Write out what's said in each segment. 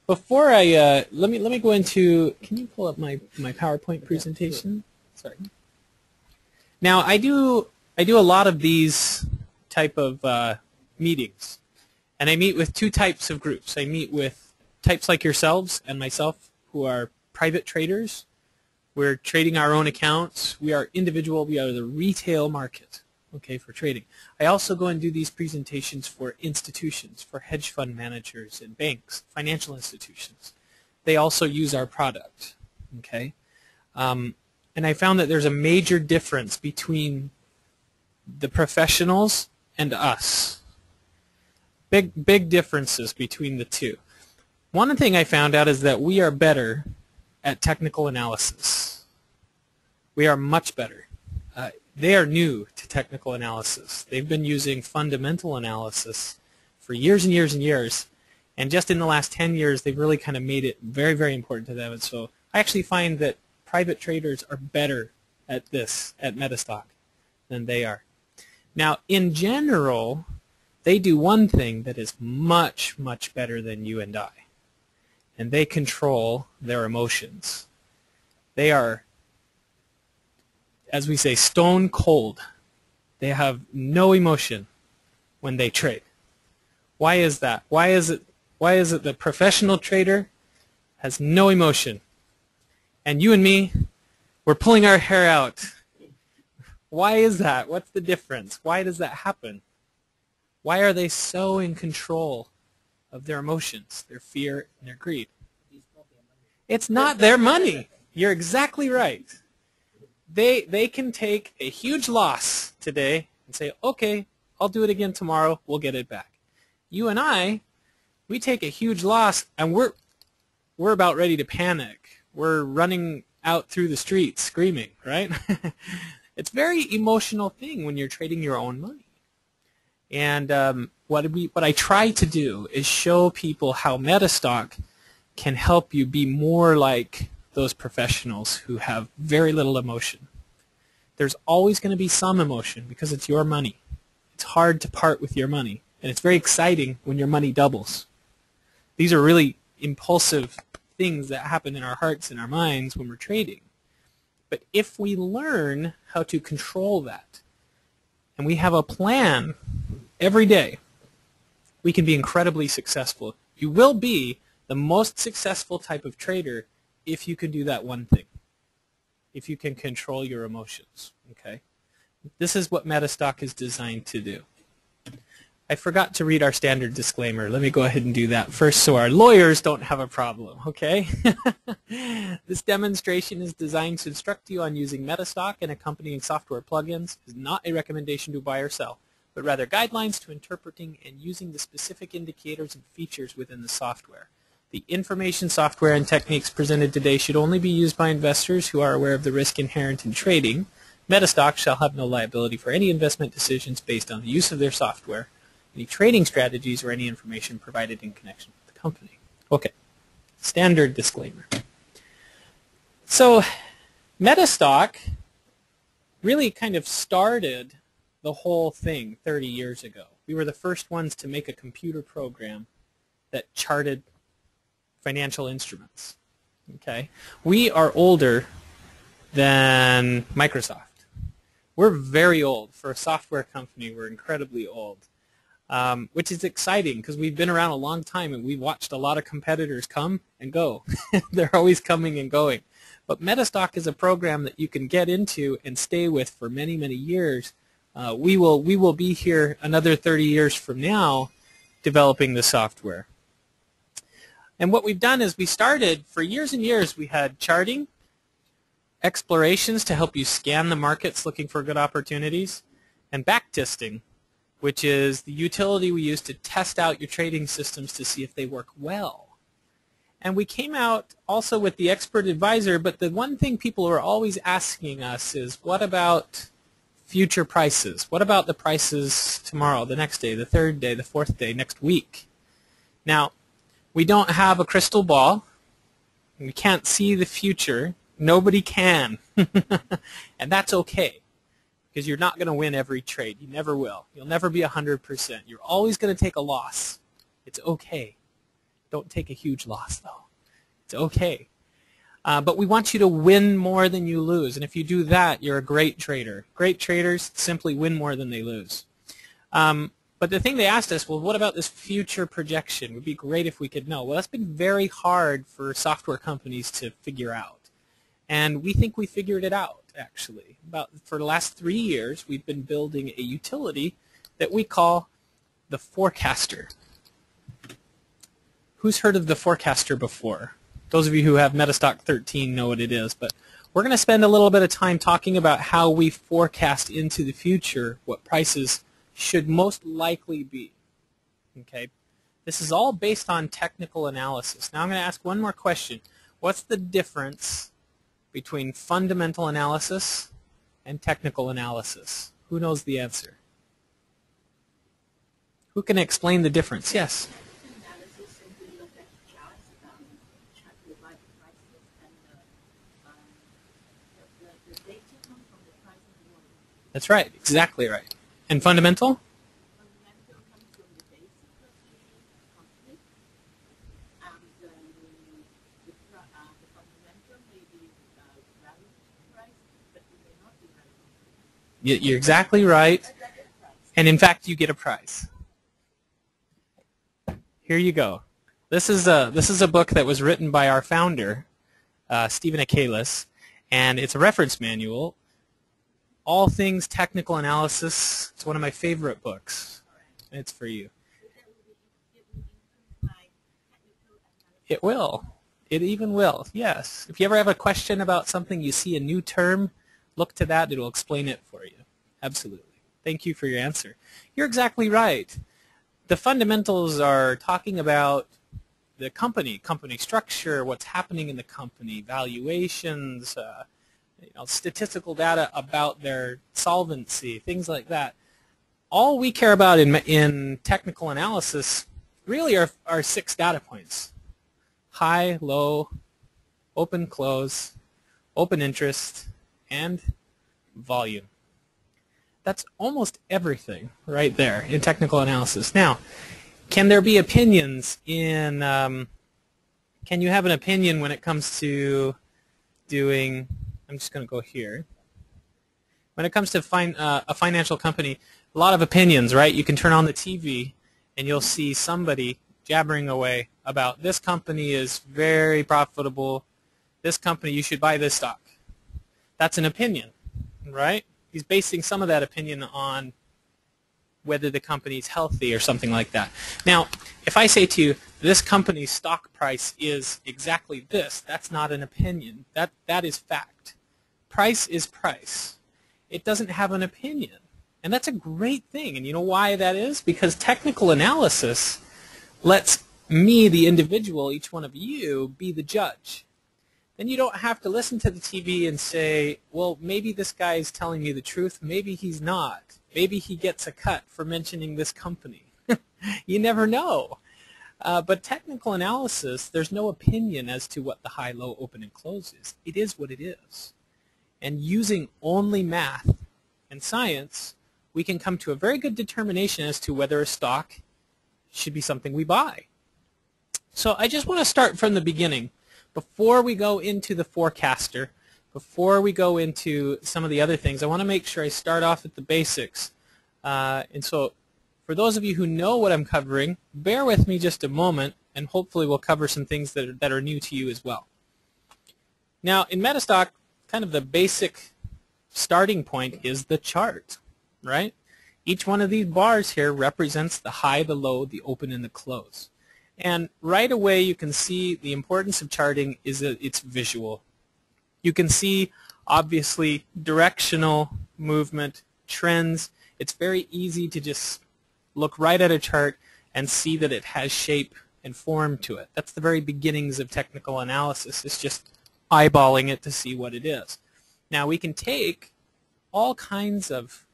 Before I let me go into. Can you pull up my PowerPoint presentation? Sorry. Now I do a lot of these type of meetings, and I meet with two types of groups. I meet with types like yourselves and myself who are private traders. We're trading our own accounts. We are individual. We are the retail market, okay, for trading. I also go and do these presentations for institutions, for hedge fund managers and banks, financial institutions. They also use our product, okay? And I found that there's a major difference between the professionals and us. Big differences between the two. One thing I found out is that we are better at technical analysis. We are much better. They are new to technical analysis. They've been using fundamental analysis for years and years and years, and just in the last 10 years they've really kind of made it very, very important to them. And so I actually find that private traders are better at this at Metastock than they are. Now, in general, they do one thing that is much, much better than you and I, and they control their emotions. They are, as we say, stone cold. They have no emotion when they trade. Why is that? Why is it the professional trader has no emotion, and you and me, we're pulling our hair out? Why is that? What's the difference? Why does that happen? Why are they so in control of their emotions, their fear, and their greed? It's not their money. You're exactly right. They can take a huge loss today and say, okay, I'll do it again tomorrow, we'll get it back. You and I, we take a huge loss and we're about ready to panic. We're running out through the streets screaming, right? It's a very emotional thing when you're trading your own money. And what I try to do is show people how Metastock can help you be more like those professionals who have very little emotion. There's always going to be some emotion because it's your money. It's hard to part with your money, and it's very exciting when your money doubles. These are really impulsive things that happen in our hearts and our minds when we're trading. But if we learn how to control that, and we have a plan every day, we can be incredibly successful. You will be the most successful type of trader if you can do that one thing, if you can control your emotions, okay? This is what Metastock is designed to do. I forgot to read our standard disclaimer. Let me go ahead and do that first so our lawyers don't have a problem, okay? This demonstration is designed to instruct you on using Metastock and accompanying software plugins. It is not a recommendation to buy or sell, but rather guidelines to interpreting and using the specific indicators and features within the software. The information, software, and techniques presented today should only be used by investors who are aware of the risk inherent in trading. Metastock shall have no liability for any investment decisions based on the use of their software, any trading strategies, or any information provided in connection with the company. Okay, standard disclaimer. So Metastock really kind of started the whole thing 30 years ago. We were the first ones to make a computer program that charted financial instruments. Okay, we are older than Microsoft. We're very old. For a software company, we're incredibly old, which is exciting because we've been around a long time and we've watched a lot of competitors come and go. They're always coming and going. But Metastock is a program that you can get into and stay with for many, many years. We will be here another 30 years from now developing the software. And what we've done is we started, for years and years, we had charting, explorations to help you scan the markets looking for good opportunities, and backtesting, which is the utility we use to test out your trading systems to see if they work well. And we came out also with the expert advisor, but the one thing people are always asking us is, what about future prices? What about the prices tomorrow, the next day, the third day, the fourth day, next week? Now, we don't have a crystal ball. We can't see the future. Nobody can. And that's okay, because you're not going to win every trade. You never will. You'll never be 100%. You're always going to take a loss. It's okay. Don't take a huge loss, though. It's okay. But we want you to win more than you lose. And if you do that, you're a great trader. Great traders simply win more than they lose. But the thing they asked us, well, what about this future projection? It would be great if we could know. Well, that's been very hard for software companies to figure out. And we think we figured it out, actually. For the last 3 years, we've been building a utility that we call the Forecaster. Who's heard of the Forecaster before? Those of you who have Metastock13 know what it is. But we're going to spend a little bit of time talking about how we forecast into the future what prices should most likely be. Okay? This is all based on technical analysis. Now I'm going to ask one more question. What's the difference between fundamental analysis and technical analysis? Who knows the answer? Who can explain the difference? Yes? That's right. Exactly right. And fundamental? Fundamental comes from the basic of the company, and the fundamental may be relative price, but it may not be relative. You're exactly right. And in fact, you get a prize. Here you go. This is a book that was written by our founder, Stephen Akalis, and it's a reference manual. All things technical analysis. It's one of my favorite books. It's for you. It will. It even will. Yes. If you ever have a question about something, you see a new term, look to that. It'll explain it for you. Absolutely. Thank you for your answer. You're exactly right. The fundamentals are talking about the company structure, what's happening in the company, valuations, statistical data about their solvency, things like that. All we care about in technical analysis really are 6 data points. High, low, open, close, open interest, and volume. That's almost everything right there in technical analysis. Now, can there be opinions in, can you have an opinion when it comes to doing, I'm just going to go here. When it comes to a financial company, a lot of opinions, right? You can turn on the TV and you'll see somebody jabbering away about this company is very profitable, this company, you should buy this stock. That's an opinion, right? He's basing some of that opinion on whether the company is healthy or something like that. Now, if I say to you, this company's stock price is exactly this, that's not an opinion. That is fact. Price is price. It doesn't have an opinion. And that's a great thing. And you know why that is? Because technical analysis lets me, the individual, each one of you, be the judge. Then you don't have to listen to the TV and say, well, maybe this guy is telling me the truth. Maybe he's not. Maybe he gets a cut for mentioning this company. You never know. But technical analysis, there's no opinion as to what the high, low, open, and close is. It is what it is. And using only math and science, we can come to a very good determination as to whether a stock should be something we buy. So I just want to start from the beginning. Before we go into the forecaster, before we go into some of the other things, I want to make sure I start off at the basics. And so for those of you who know what I'm covering, bear with me just a moment, and hopefully we'll cover some things that are new to you as well. Now, in Metastock, kind of the basic starting point is the chart, right? Each one of these bars here represents the high, the low, the open, and the close. And right away you can see the importance of charting is that it's visual. You can see, obviously, directional movement, trends. It's very easy to just look right at a chart and see that it has shape and form to it. That's the very beginnings of technical analysis. It's just eyeballing it to see what it is. Now we can take all kinds of,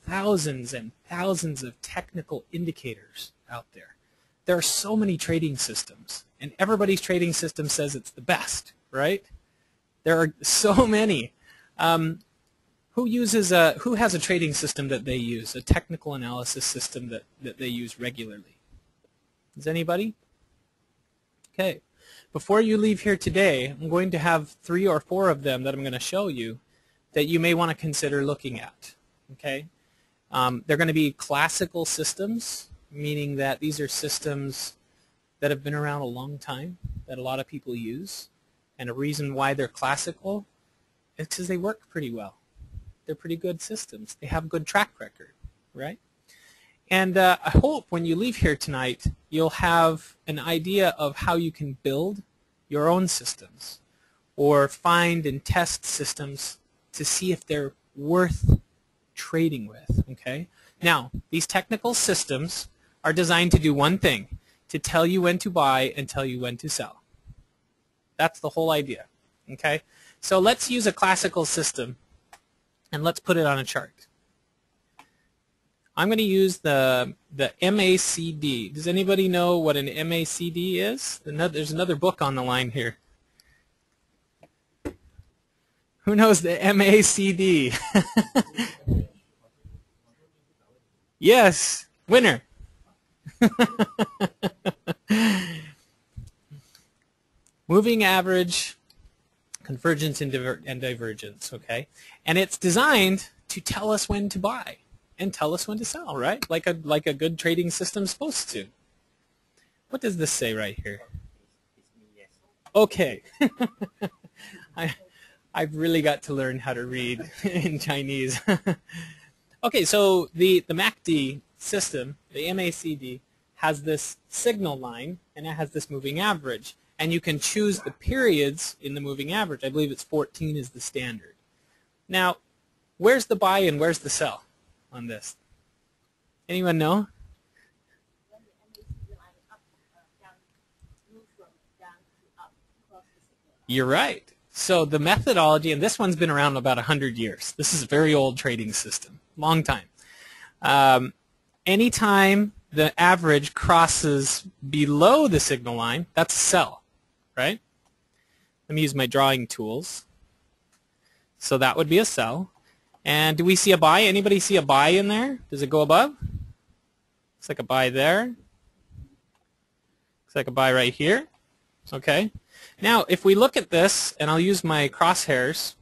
thousands and thousands of technical indicators out there. There are so many trading systems, and everybody's trading system says it's the best, right? There are so many. Who has a trading system that they use, a technical analysis system that they use regularly? Does anybody? Okay. Before you leave here today, I'm going to have 3 or 4 of them that I'm going to show you that you may want to consider looking at. Okay. They're going to be classical systems, meaning that these are systems that have been around a long time, that a lot of people use. And a reason why they're classical is because they work pretty well. They're pretty good systems. They have good track record, right? And I hope when you leave here tonight, you'll have an idea of how you can build your own systems or find and test systems to see if they're worth trading with, okay? Now, these technical systems are designed to do one thing, to tell you when to buy and tell you when to sell. That's the whole idea, okay? So let's use a classical system and let's put it on a chart. I'm going to use the MACD. Does anybody know what an MACD is? There's another book on the line here. Who knows the MACD? Yes, winner. Moving average, convergence and divergence, okay? And it's designed to tell us when to buy and tell us when to sell, right? Like a good trading system's supposed to. What does this say right here? Okay. I've really got to learn how to read in Chinese. Okay, so the MACD system, the MACD, has this signal line and it has this moving average. And you can choose the periods in the moving average. I believe it's 14 is the standard. Now, where's the buy and where's the sell on this? Anyone know? You're right. So the methodology, and this one's been around about 100 years. This is a very old trading system, long time. Anytime the average crosses below the signal line, that's a sell, right? Let me use my drawing tools. So that would be a sell. And do we see a buy? Anybody see a buy in there? Does it go above? Looks like a buy there. Looks like a buy right here. Okay. Now, if we look at this, and I'll use my crosshairs,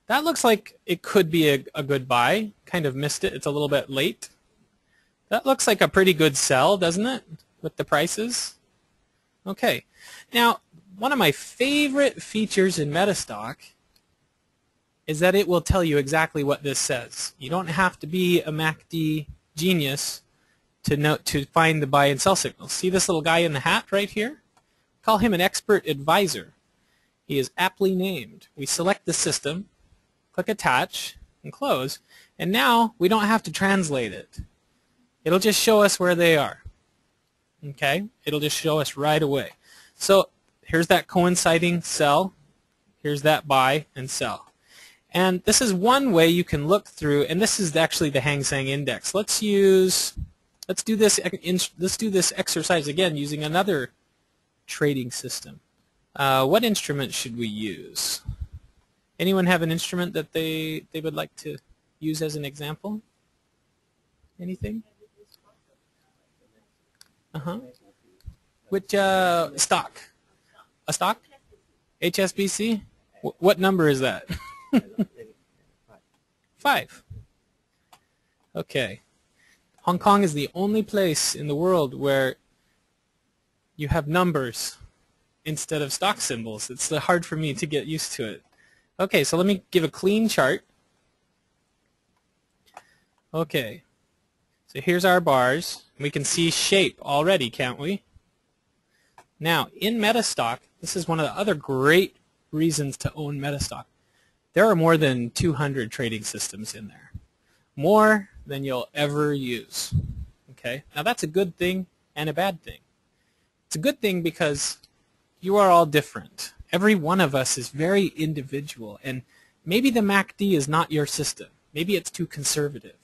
that looks like it could be a good buy. Kind of missed it. It's a little bit late. That looks like a pretty good sell, doesn't it, with the prices? Okay. Now, one of my favorite features in Metastock is that it will tell you exactly what this says. You don't have to be a MACD genius to find the buy and sell signals. See this little guy in the hat right here? Call him an expert advisor. He is aptly named. We select the system, click attach, and close, and now we don't have to translate it. It'll just show us where they are. Okay? It'll just show us right away. So here's that coinciding sell. Here's that buy and sell. And this is one way you can look through, and this is actually the Hang Seng Index. Let's do this exercise again using another trading system. What instrument should we use? Anyone have an instrument that they would like to use as an example? Anything? Which stock? A stock? HSBC? What number is that? 5. Okay. Hong Kong is the only place in the world where you have numbers instead of stock symbols. It's hard for me to get used to it. Okay, so let me give a clean chart. Okay. So here's our bars. We can see shape already, can't we? Now, in Metastock, this is one of the other great reasons to own Metastock. There are more than 200 trading systems in there. More than you'll ever use. Okay? Now that's a good thing and a bad thing. It's a good thing because you are all different. Every one of us is very individual, and maybe the MACD is not your system. Maybe it's too conservative.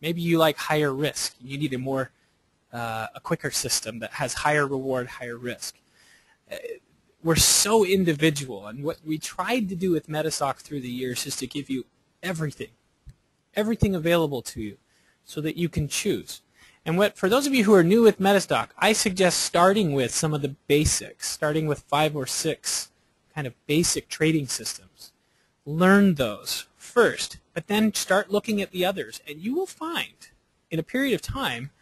Maybe you like higher risk. You need a quicker system that has higher reward, higher risk. We're so individual, and what we tried to do with Metastock through the years is to give you everything available to you so that you can choose. And for those of you who are new with Metastock, I suggest starting with some of the basics, starting with 5 or 6 kind of basic trading systems. Learn those first, but then start looking at the others, and you will find in a period of time,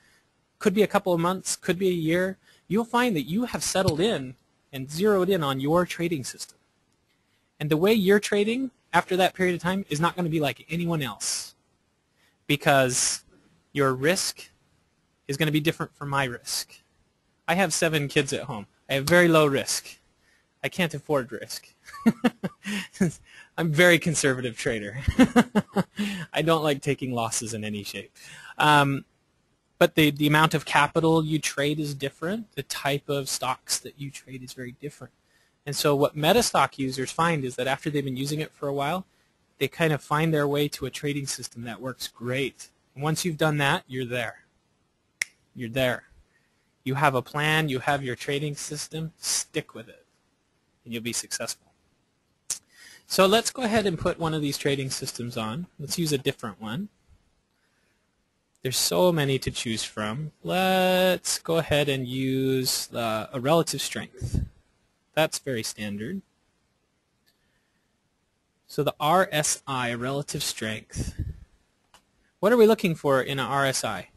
could be a couple of months, could be a year, you'll find that you have settled in and zeroed in on your trading system. And the way you're trading after that period of time is not going to be like anyone else, because your risk is going to be different from my risk. I have 7 kids at home. I have very low risk. I can't afford risk. I'm a very conservative trader. I don't like taking losses in any shape. But the amount of capital you trade is different. The type of stocks that you trade is very different. And so what Metastock users find is that after they've been using it for a while, they kind of find their way to a trading system that works great. And once you've done that, you're there. You're there. You have a plan, you have your trading system, stick with it, and you'll be successful. So let's go ahead and put one of these trading systems on. Let's use a different one. There's so many to choose from. Let's go ahead and use a relative strength. That's very standard. So the RSI, relative strength. What are we looking for in an RSI?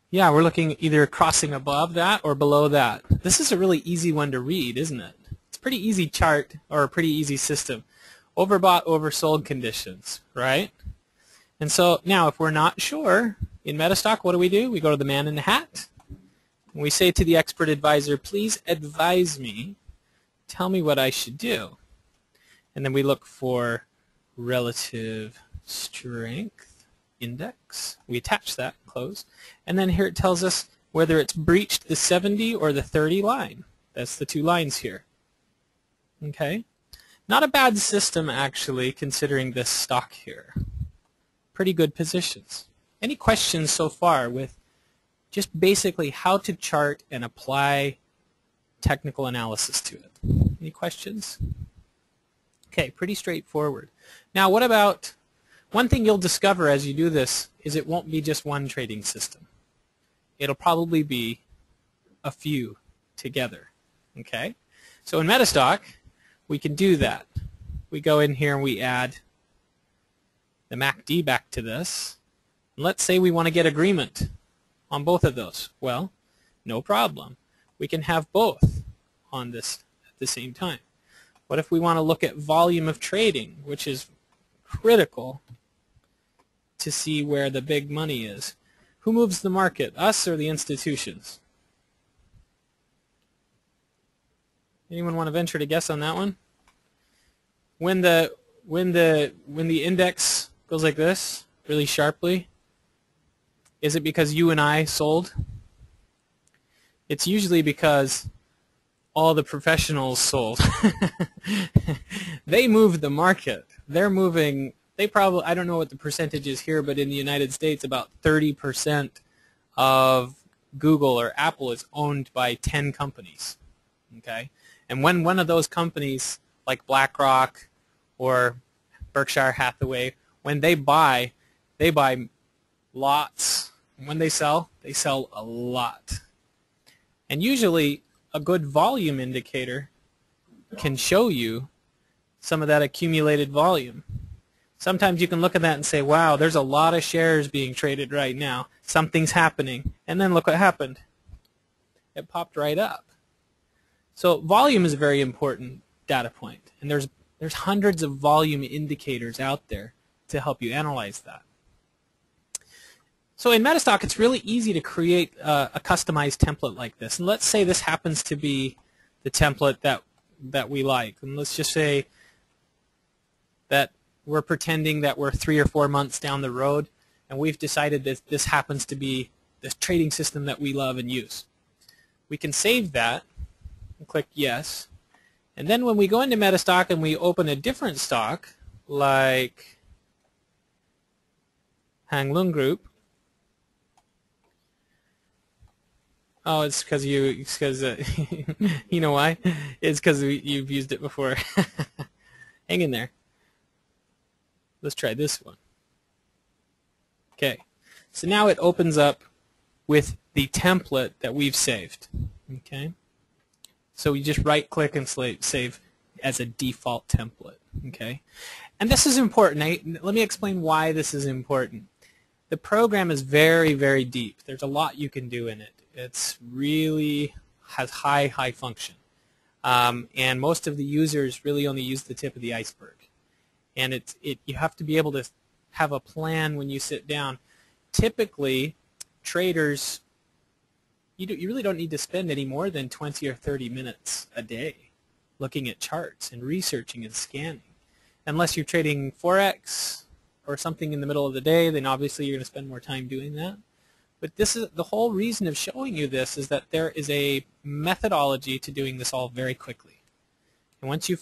Yeah, we're looking either crossing above that or below that. This is a really easy one to read, isn't it? It's a pretty easy chart or a pretty easy system. Overbought, oversold conditions, right? And so now if we're not sure in Metastock, what do? We go to the man in the hat. And we say to the expert advisor, please advise me. Tell me what I should do. And then we look for relative strength index. We attach that, close. And then here it tells us whether it's breached the 70 or the 30 line. That's the 2 lines here. Okay? Not a bad system, actually, considering this stock here. Pretty good positions. Any questions so far with just basically how to chart and apply technical analysis to it? Any questions? Okay, pretty straightforward. Now, what about one thing you'll discover as you do this is it won't be just one trading system. It'll probably be a few together. Okay? So in Metastock, we can do that. We go in here and we add the MACD back to this. And let's say we want to get agreement on both of those. Well, no problem. We can have both on this at the same time. What if we want to look at volume of trading, which is critical to see where the big money is? Who moves the market, us or the institutions? Anyone want to venture to guess on that one? When the index goes like this, really sharply, is it because you and I sold? It's usually because all the professionals sold. They moved the market. They're moving. They probably, I don't know what the percentage is here, but in the United States, about 30% of Google or Apple is owned by 10 companies. Okay? And when one of those companies, like BlackRock or Berkshire Hathaway, when they buy lots. When they sell a lot. And usually a good volume indicator can show you some of that accumulated volume. Sometimes you can look at that and say, wow, there's a lot of shares being traded right now. Something's happening. And then look what happened. It popped right up. So volume is a very important data point. And there's hundreds of volume indicators out there to help you analyze that. So in Metastock, it's really easy to create a customized template like this. And let's say this happens to be the template that we like. And let's just say that we're pretending that we're 3 or 4 months down the road, and we've decided that this happens to be the trading system that we love and use. We can save that and click yes. And then when we go into Metastock and we open a different stock, like Hang Lung Group, oh, it's because you know why? It's because you've used it before. Hang in there. Let's try this one. Okay, so now it opens up with the template that we've saved. Okay, so we just right-click and save as a default template. Okay, and this is important. Let me explain why this is important. The program is very, very deep. There's a lot you can do in it. It's really has high function. And most of the users really only use the tip of the iceberg. And you have to be able to have a plan when you sit down. Typically, traders, you really don't need to spend any more than 20 or 30 minutes a day looking at charts and researching and scanning. Unless you're trading Forex or something in the middle of the day, then obviously you're going to spend more time doing that. But this is the whole reason of showing you this, is that there is a methodology to doing this all very quickly. And once you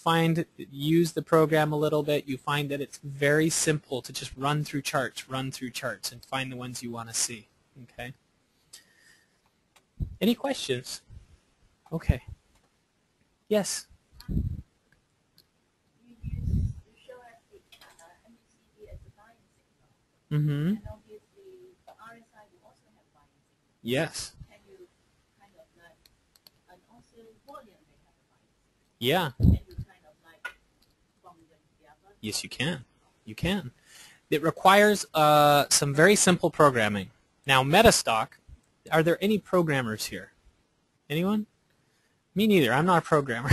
use the program a little bit, you find that it's very simple to just run through charts, and find the ones you want to see. Okay. Any questions? Okay. Yes. Mm-hmm. And obviously, the RSI will also have buying signal. Yes. Can you kind of like, and also volume they have a buying signal. Yeah. Can you kind of like bond them together? Yes, you can. You can. It requires some very simple programming. Now, Metastock, are there any programmers here? Anyone? Me neither. I'm not a programmer.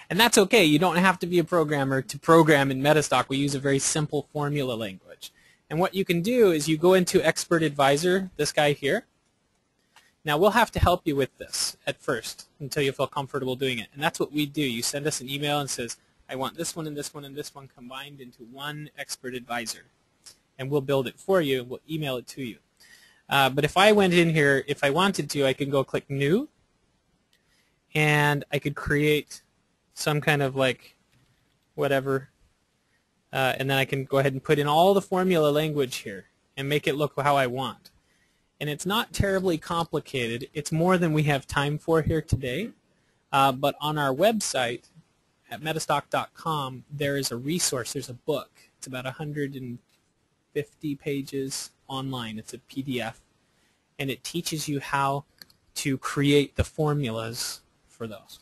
And that's okay. You don't have to be a programmer to program in Metastock. We use a very simple formula language. And what you can do is you go into Expert Advisor, this guy here. Now, we'll have to help you with this at first until you feel comfortable doing it. And that's what we do. You send us an email and says, I want this one and this one and this one combined into one Expert Advisor. And we'll build it for you. We'll email it to you. But if I went in here, if I wanted to, I could go click New. And I could create some kind of like whatever, and then I can go ahead and put in all the formula language here and make it look how I want. And it's not terribly complicated. It's more than we have time for here today. But on our website at Metastock.com, there is a resource. There's a book. It's about 150 pages online. It's a PDF. And it teaches you how to create the formulas for those.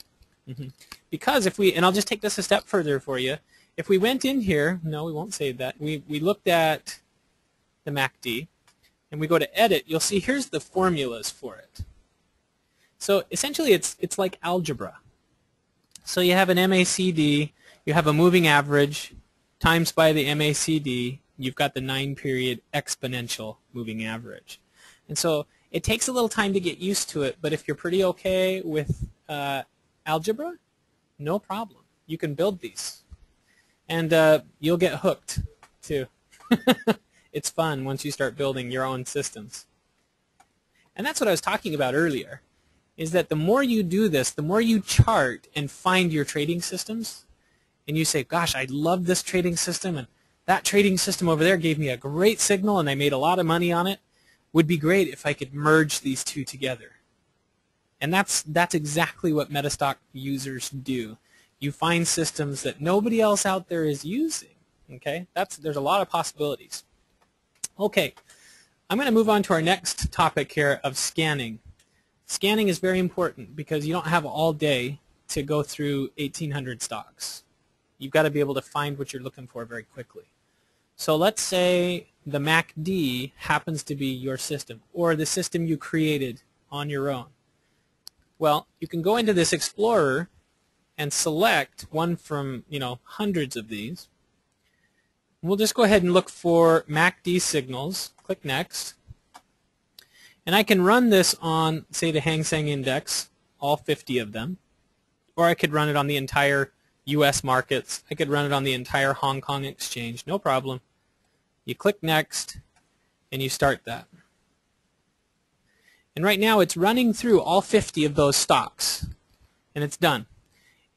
Because if we, and I'll just take this a step further for you, if we went in here, no, we won't save that, we looked at the MACD, and we go to edit, you'll see here's the formulas for it. So essentially it's like algebra. So you have an MACD, you have a moving average, times by the MACD, you've got the 9-period exponential moving average. And so it takes a little time to get used to it, but if you're pretty okay with algebra, no problem. You can build these. And you'll get hooked, too. It's fun once you start building your own systems. And that's what I was talking about earlier, is that the more you do this, the more you chart and find your trading systems, and you say, gosh, I love this trading system, and that trading system over there gave me a great signal, and I made a lot of money on it. Would be great if I could merge these two together. And that's exactly what Metastock users do. You find systems that nobody else out there is using. Okay? There's a lot of possibilities. Okay, I'm going to move on to our next topic here of scanning. Scanning is very important because you don't have all day to go through 1,800 stocks. You've got to be able to find what you're looking for very quickly. So let's say the MACD happens to be your system, or the system you created on your own. Well, you can go into this Explorer and select one from, hundreds of these. We'll just go ahead and look for MACD signals. Click Next. And I can run this on, say, the Hang Seng Index, all 50 of them. Or I could run it on the entire U.S. markets. I could run it on the entire Hong Kong exchange. No problem. You click Next, and you start that. And right now it's running through all 50 of those stocks. And it's done.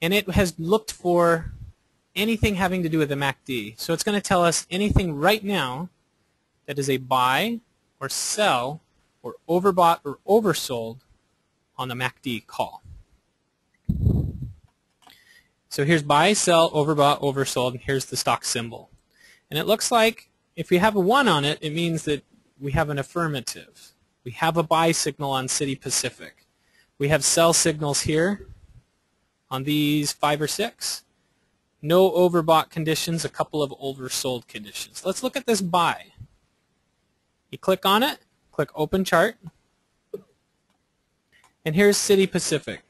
And it has looked for anything having to do with the MACD. So it's going to tell us anything right now that is a buy or sell or overbought or oversold on the MACD call. So here's buy, sell, overbought, oversold, and here's the stock symbol. And it looks like If we have a 1 on it, it means that we have an affirmative. We have a buy signal on City Pacific. We have sell signals here on these 5 or 6. No overbought conditions, a couple of oversold conditions. Let's look at this buy. You click on it, click Open Chart, and here's City Pacific.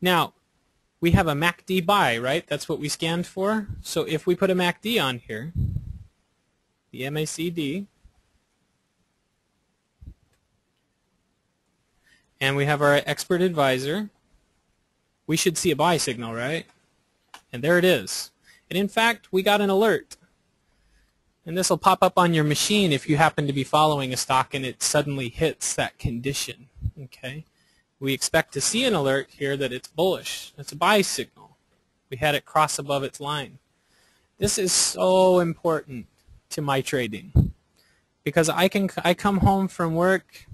Now, we have a MACD buy, right? That's what we scanned for. So if we put a MACD on here, the MACD, and we have our expert advisor, we should see a buy signal, right? And there it is. And in fact, we got an alert. And this will pop up on your machine if you happen to be following a stock and it suddenly hits that condition. Okay? We expect to see an alert here that it's bullish. It's a buy signal. We had it cross above its line. This is so important to my trading because I come home from work,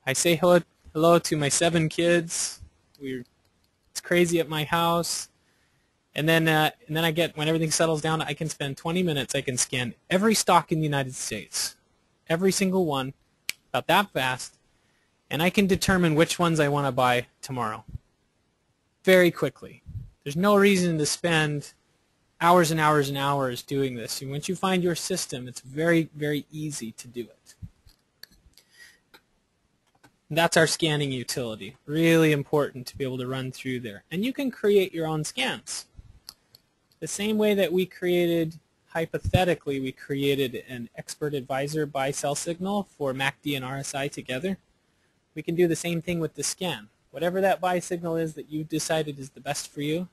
I say hello to my 7 kids. It's crazy at my house. And then I get, when everything settles down, I can spend 20 minutes. I can scan every stock in the United States, every single one, about that fast, and I can determine which ones I want to buy tomorrow very quickly. There's no reason to spend hours and hours and hours doing this. And once you find your system, it's very, very easy to do it. That's our scanning utility. Really important to be able to run through there. And you can create your own scans. The same way that we created, hypothetically, we created an expert advisor buy-sell signal for MACD and RSI together. We can do the same thing with the scan. Whatever that buy signal is that you decided is the best for you,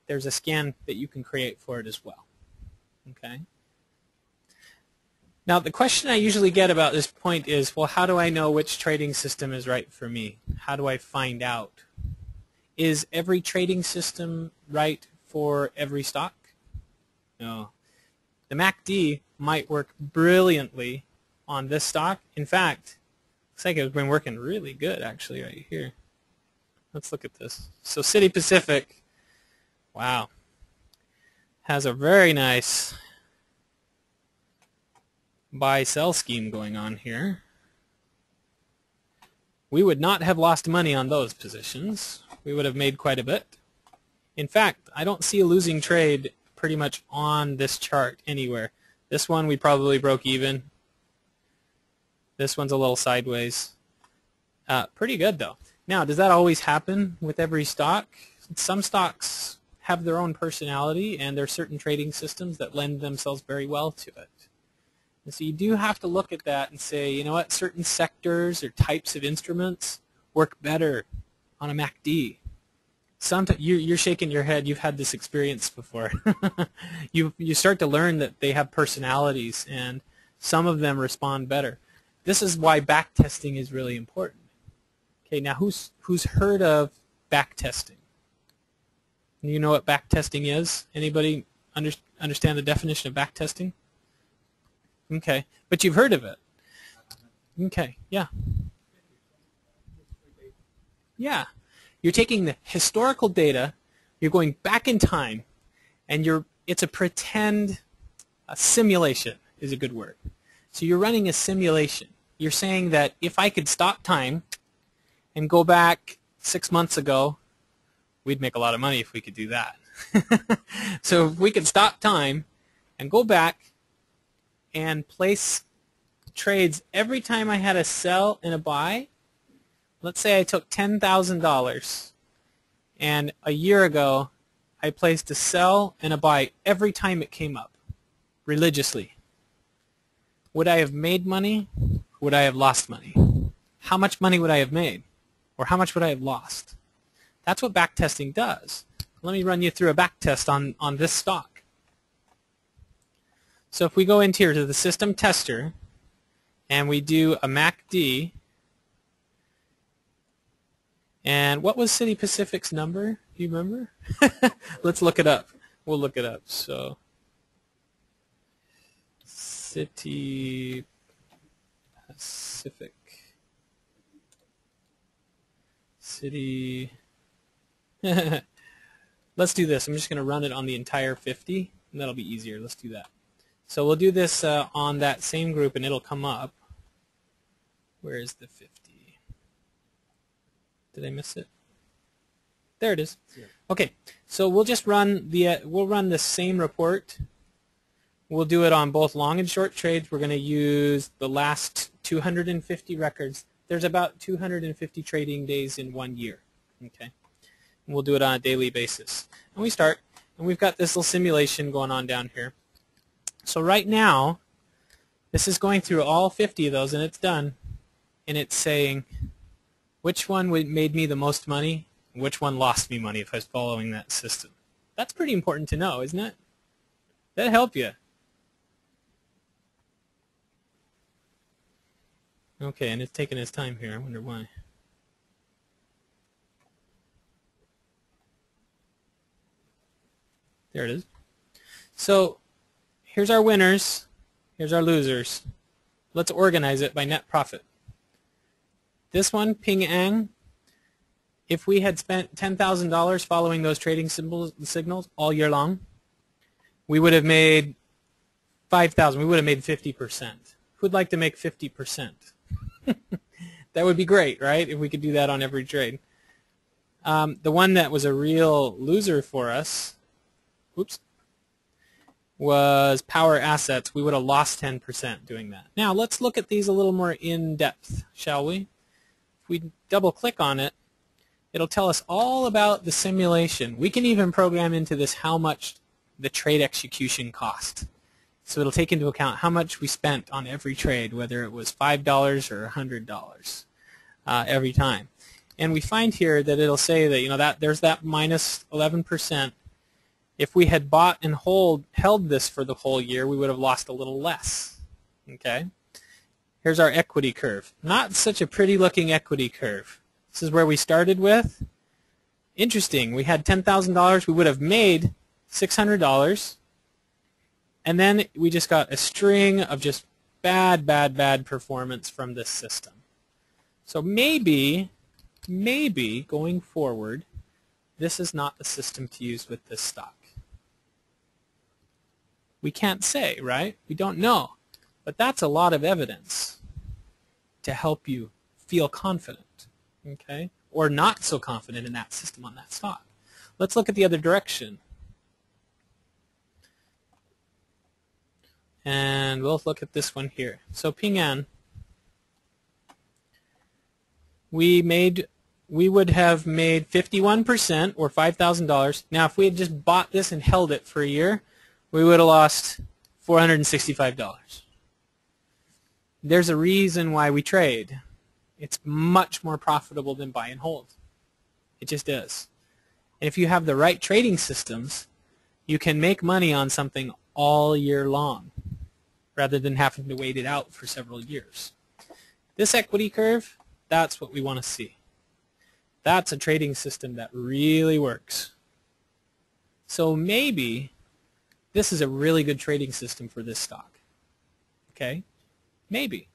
there's a scan that you can create for it as well. Okay? Now, the question I usually get about this point is, well, how do I know which trading system is right for me? How do I find out? Is every trading system right for every stock? No. The MACD might work brilliantly on this stock. In fact, looks like it's been working really good actually right here. Let's look at this. So City Pacific, wow, has a very nice buy-sell scheme going on here. We would not have lost money on those positions. We would have made quite a bit. In fact, I don't see a losing trade pretty much on this chart anywhere. This one we probably broke even. This one's a little sideways. Pretty good though. Now, does that always happen with every stock? Some stocks have their own personality and there are certain trading systems that lend themselves very well to it. And so you do have to look at that and say, you know what, certain sectors or types of instruments work better on a MACD. Sometimes you're shaking your head. You've had this experience before. You start to learn that they have personalities, and some of them respond better. This is why back testing is really important. Okay, now who's heard of back testing? You know what back testing is? Anybody understand the definition of back testing? Okay, but you've heard of it. Okay, yeah. Yeah. You're taking the historical data, you're going back in time, and it's a pretend simulation is a good word. So you're running a simulation. You're saying that if I could stop time and go back 6 months ago, we'd make a lot of money if we could do that. So if we could stop time and go back and place trades every time I had a sell and a buy. Let's say I took $10,000 and a year ago I placed a sell and a buy every time it came up religiously. Would I have made money? Would I have lost money? How much money would I have made? Or how much would I have lost? That's what backtesting does. Let me run you through a backtest on this stock. So if we go into here to the system tester and we do a MACD, and what was City Pacific's number? Do you remember? Let's look it up. We'll look it up. So City Pacific. City. Let's do this. I'm just going to run it on the entire 50, and that'll be easier. Let's do that. So we'll do this on that same group, and it'll come up. Where is the 50? Did I miss it? There it is. Yeah. Okay, so we'll just run the same report. We'll do it on both long and short trades. We're going to use the last 250 records. There's about 250 trading days in 1 year. Okay, and we'll do it on a daily basis. And we start, and we've got this little simulation going on down here. So right now, this is going through all 50 of those, and it's done. And it's saying which one made me the most money, and which one lost me money if I was following that system. That's pretty important to know, isn't it? That'll help you. Okay, and it's taking its time here. I wonder why. There it is. So here's our winners. Here's our losers. Let's organize it by net profit. This one, Ping An, if we had spent $10,000 following those trading signals all year long, we would have made $5,000. We would have made 50%. Who'd like to make 50%? That would be great, right, if we could do that on every trade. The one that was a real loser for us, was Power Assets. We would have lost 10% doing that. Now, let's look at these a little more in depth, shall we? If we double-click on it, it'll tell us all about the simulation. We can even program into this how much the trade execution cost. So it'll take into account how much we spent on every trade, whether it was $5 or $100 every time. And we find here that it'll say that, that there's that minus 11%. If we had bought and held this for the whole year, we would have lost a little less. Okay? Here's our equity curve. Not such a pretty looking equity curve. This is where we started with. Interesting. We had $10,000. We would have made $600. And then we just got a string of just bad performance from this system. So maybe going forward, this is not the system to use with this stock. We can't say, right? We don't know. But that's a lot of evidence to help you feel confident, okay? Or not so confident in that system on that stock. Let's look at the other direction. And we'll look at this one here. So Ping An, we would have made 51% or $5,000. Now, if we had just bought this and held it for a year, we would have lost $465. There's a reason why we trade. It's much more profitable than buy and hold. It just is. And if you have the right trading systems, you can make money on something all year long rather than having to wait it out for several years. This equity curve, that's what we want to see. That's a trading system that really works. So maybe this is a really good trading system for this stock. Okay? Maybe.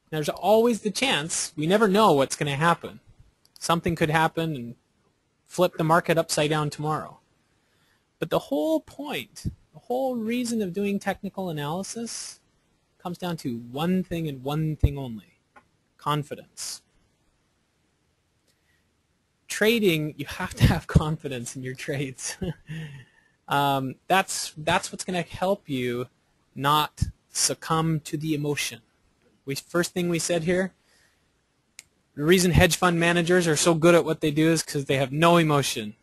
There's always the chance. We never know what's going to happen. Something could happen and flip the market upside down tomorrow. But the whole point, the whole reason of doing technical analysis comes down to one thing and one thing only: confidence. Trading, you have to have confidence in your trades. That's what's going to help you not succumb to the emotion. First thing we said here, the reason hedge fund managers are so good at what they do is because they have no emotion.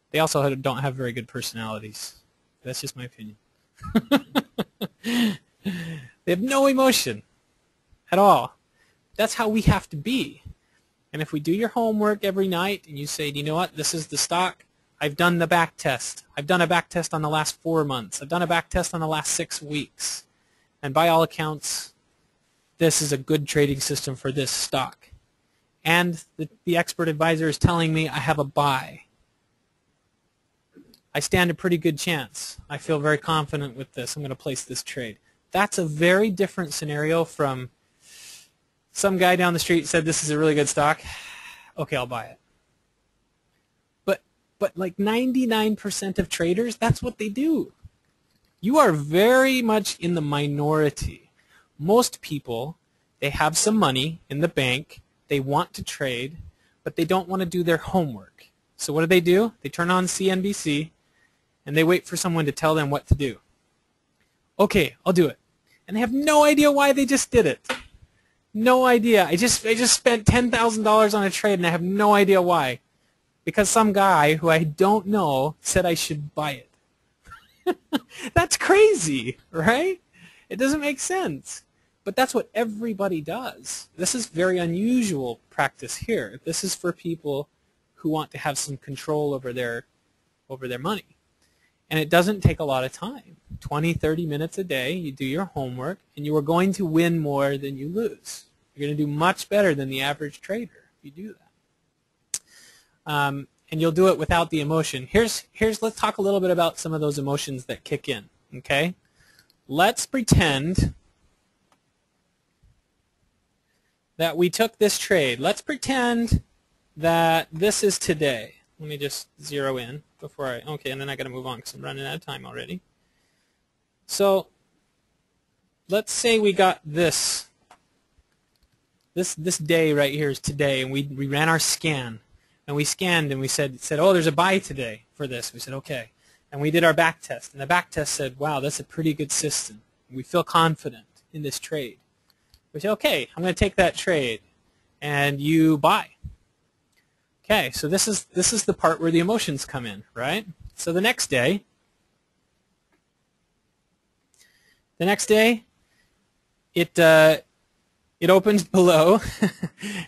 They also don't have very good personalities. That's just my opinion. They have no emotion at all. That's how we have to be. And if we do your homework every night and you say, you know what, this is the stock, I've done the back test. I've done a back test on the last 4 months. I've done a back test on the last 6 weeks. And by all accounts, this is a good trading system for this stock. And the expert advisor is telling me I have a buy. I stand a pretty good chance. I feel very confident with this. I'm going to place this trade. That's a very different scenario from some guy down the street said this is a really good stock. Okay, I'll buy it. But like 99% of traders, that's what they do. You are very much in the minority. Most people, they have some money in the bank, they want to trade, but they don't want to do their homework. So what do? They turn on CNBC and they wait for someone to tell them what to do. Okay, I'll do it. And they have no idea why they just did it. No idea. I just spent $10,000 on a trade and I have no idea why. Because some guy who I don't know said I should buy it. That's crazy, right? It doesn't make sense. But that's what everybody does. This is very unusual practice here. This is for people who want to have some control over their money. And it doesn't take a lot of time. 20, 30 minutes a day, you do your homework, and you are going to win more than you lose. You're going to do much better than the average trader if you do that. And you'll do it without the emotion. Let's talk a little bit about some of those emotions that kick in. Okay? Let's pretend that we took this trade. Let's pretend that this is today. Let me just zero in before okay, and then I got to move on because I'm running out of time already. So let's say we got this day right here is today, and we ran our scan, and we scanned and we said, oh, there's a buy today for this. We said, okay. And we did our back test, and the back test said, wow, that's a pretty good system. We feel confident in this trade. We say, okay, I'm going to take that trade, and you buy. Okay, so this is the part where the emotions come in, right? So the next day, it opens below,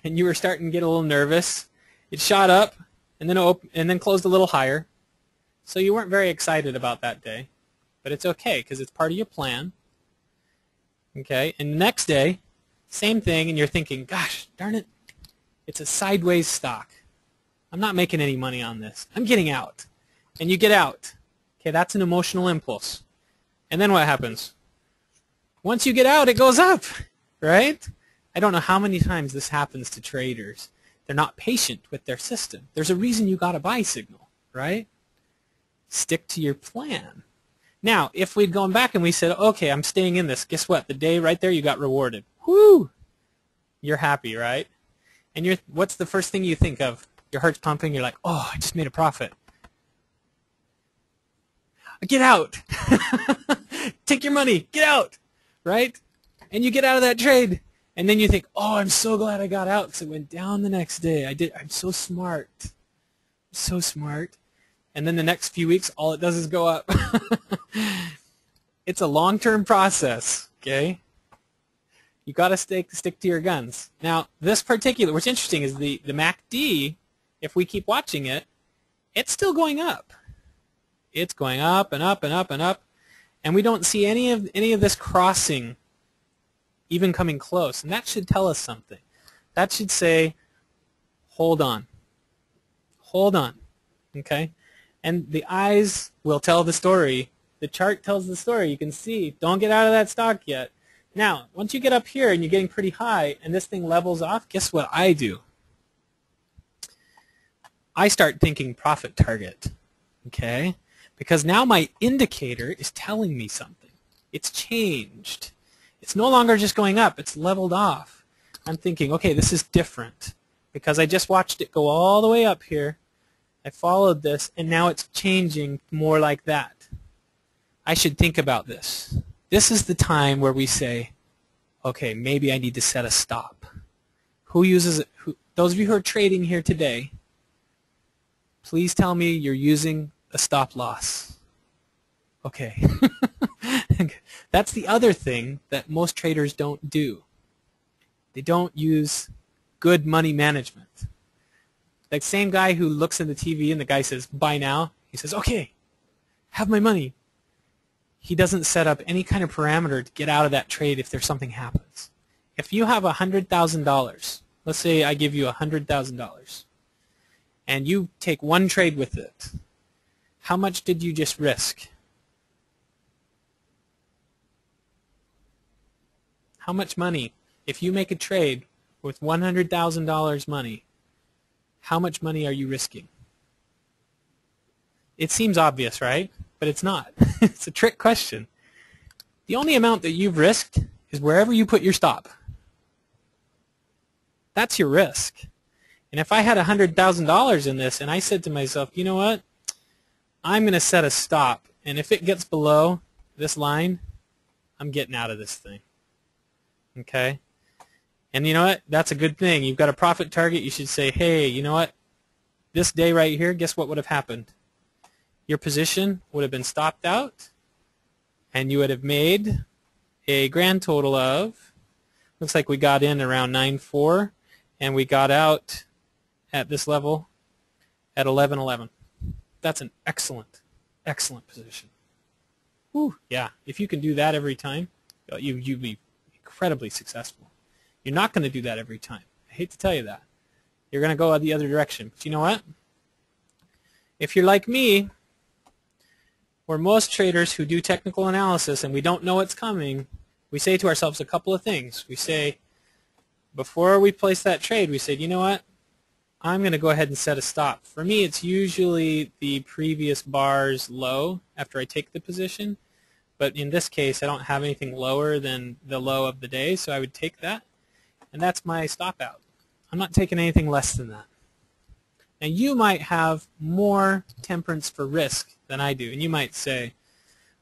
and you were starting to get a little nervous. It shot up, and then closed a little higher. So you weren't very excited about that day, but it's okay because it's part of your plan. Okay, and the next day, same thing, and you're thinking, gosh, darn it, it's a sideways stock. I'm not making any money on this. I'm getting out. And you get out. Okay, that's an emotional impulse. And then what happens? Once you get out, it goes up, right? I don't know how many times this happens to traders. They're not patient with their system. There's a reason you got a buy signal, right? Stick to your plan. Now, if we'd gone back and we said, okay, I'm staying in this, guess what? The day right there you got rewarded. Whoo! You're happy, right? And what's the first thing you think of? Your heart's pumping. You're like, oh, I just made a profit. Get out. Take your money. Get out. Right? And you get out of that trade. And then you think, oh, I'm so glad I got out because it went down the next day. I'm so smart. I'm so smart. And then the next few weeks, all it does is go up. It's a long-term process, okay? You got to stick to your guns. Now, this particular, what's interesting is the MACD, if we keep watching it, it's still going up. It's going up and up and up and up, and we don't see any of this crossing even coming close. And that should tell us something. That should say, hold on. Hold on. Okay? And the eyes will tell the story. The chart tells the story. You can see, don't get out of that stock yet. Now, once you get up here and you're getting pretty high and this thing levels off, guess what I do? I start thinking profit target, okay? Because now my indicator is telling me something. It's changed. It's no longer just going up. It's leveled off. I'm thinking, okay, this is different because I just watched it go all the way up here. I followed this, and now it's changing more like that. I should think about this. This is the time where we say, okay, maybe I need to set a stop. Who uses it? Those of you who are trading here today, please tell me you're using a stop loss. Okay. That's the other thing that most traders don't do. They don't use good money management. That same guy who looks in the TV and the guy says, buy now, he says, okay, have my money. He doesn't set up any kind of parameter to get out of that trade if there's something happens. If you have $100,000, let's say I give you $100,000, and you take one trade with it, how much did you just risk? How much money? If you make a trade with $100,000 money, how much money are you risking? It seems obvious, right? But it's not. It's a trick question. The only amount that you've risked is wherever you put your stop. That's your risk. And if I had $100,000 in this and I said to myself, you know what? I'm going to set a stop. And if it gets below this line, I'm getting out of this thing. Okay? And you know what? That's a good thing. You've got a profit target. You should say, hey, you know what? This day right here, guess what would have happened? Your position would have been stopped out, and you would have made a grand total of, looks like we got in around 9.4, and we got out at this level at 11.11. That's an excellent, excellent position. Whew, yeah, if you can do that every time, you'd be incredibly successful. You're not going to do that every time. I hate to tell you that. You're going to go the other direction. But you know what? If you're like me, or most traders who do technical analysis and we don't know what's coming, we say to ourselves a couple of things. We say, before we place that trade, we say, you know what? I'm going to go ahead and set a stop. For me, it's usually the previous bar's low after I take the position. But in this case, I don't have anything lower than the low of the day, so I would take that. And that's my stop out. I'm not taking anything less than that. Now, you might have more temperance for risk than I do. And you might say,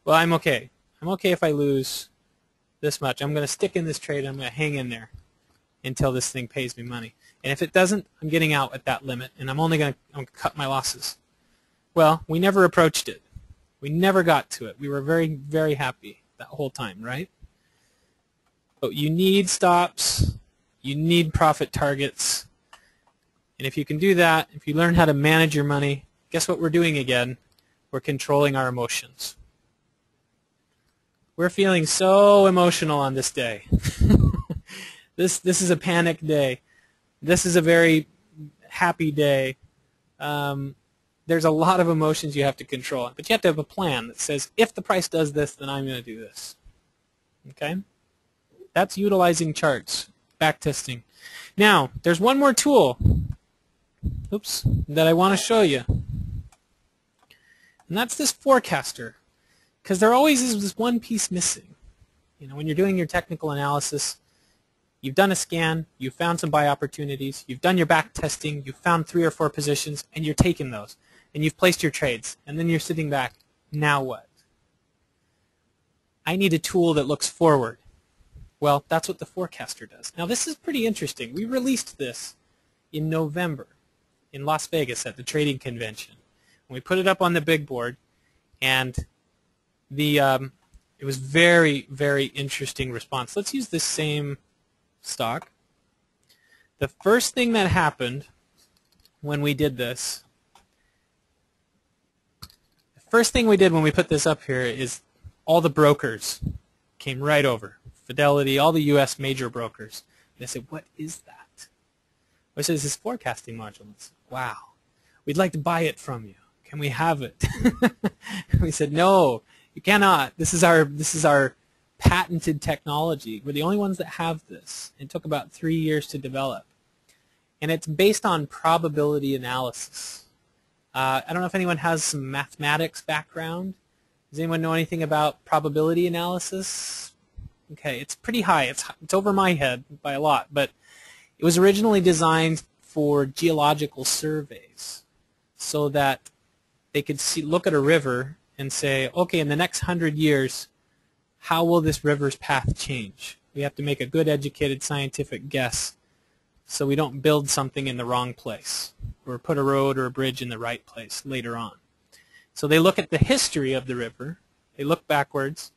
well, I'm okay. I'm okay if I lose this much. I'm going to stick in this trade. And I'm going to hang in there until this thing pays me money. And if it doesn't, I'm getting out at that limit. And I'm only going to cut my losses. Well, we never approached it. We never got to it. We were very, very happy that whole time, right? But you need stops. You need profit targets. And if you can do that, if you learn how to manage your money, guess what we're doing again? We're controlling our emotions. We're feeling so emotional on this day. This is a panic day. This is a very happy day. There's a lot of emotions you have to control. But you have to have a plan that says, if the price does this, then I'm going to do this. Okay? That's utilizing charts, backtesting. Now, there's one more tool that I want to show you. And that's this forecaster. Because there always is this one piece missing. You know, when you're doing your technical analysis, you've done a scan, you've found some buy opportunities, you've done your back testing, you've found 3 or 4 positions, and you're taking those. And you've placed your trades. And then you're sitting back. Now what? I need a tool that looks forward. Well, that's what the forecaster does. Now, this is pretty interesting. We released this in November in Las Vegas at the trading convention. And we put it up on the big board, and it was very, very interesting response. Let's use this same stock. The first thing that happened when we did this, the first thing we did when we put this up here is all the brokers came right over. Fidelity, all the U.S. major brokers. And they said, what is that? I said, it's this forecasting module. And I said, wow, we'd like to buy it from you. Can we have it? We said, no, you cannot. This is our patented technology. We're the only ones that have this. It took about 3 years to develop. And it's based on probability analysis. I don't know if anyone has some mathematics background. Does anyone know anything about probability analysis? Okay, it's pretty high. It's over my head by a lot, but it was originally designed for geological surveys so that they could look at a river and say, okay, in the next 100 years, how will this river's path change? We have to make a good, educated, scientific guess so we don't build something in the wrong place or put a road or a bridge in the right place later on. So they look at the history of the river, they look backwards,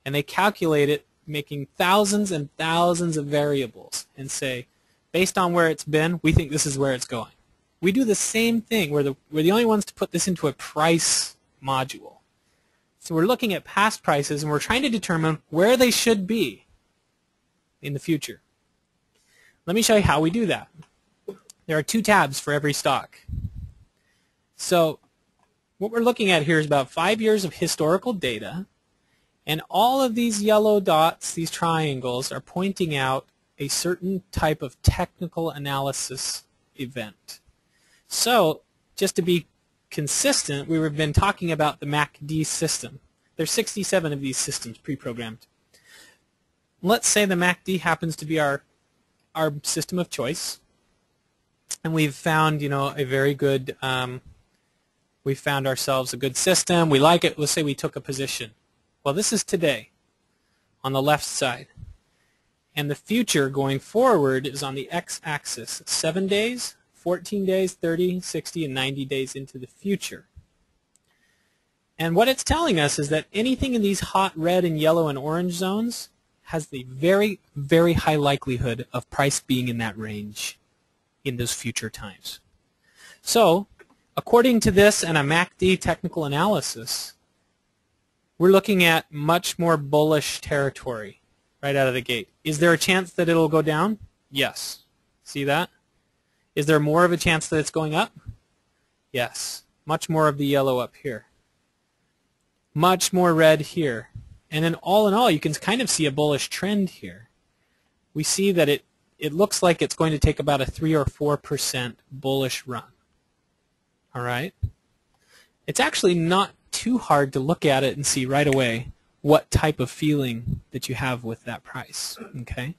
and they calculate it making thousands and thousands of variables and say, based on where it's been, we think this is where it's going. We do the same thing. We're the only ones to put this into a price module. So we're looking at past prices and we're trying to determine where they should be in the future. Let me show you how we do that. There are 2 tabs for every stock. So what we're looking at here is about 5 years of historical data, and all of these yellow dots, these triangles, are pointing out a certain type of technical analysis event. So just to be consistent, we've been talking about the MACD system. There's 67 of these systems pre-programmed. Let's say the MACD happens to be our system of choice, and we've found, a very good, we found ourselves a good system. We like it. Let's say we took a position. Well, this is today on the left side. And the future going forward is on the x-axis, 7 days, 14 days, 30, 60, and 90 days into the future. And what it's telling us is that anything in these hot red and yellow and orange zones has the very, very high likelihood of price being in that range in those future times. So, according to this and a MACD technical analysis, we're looking at much more bullish territory right out of the gate. Is there a chance that it'll go down? Yes. See that? Is there more of a chance that it's going up? Yes. Much more of the yellow up here. Much more red here. And then all in all, you can kind of see a bullish trend here. We see that it looks like it's going to take about a 3 or 4% bullish run. All right? It's actually not too hard to look at it and see right away what type of feeling that you have with that price. Okay.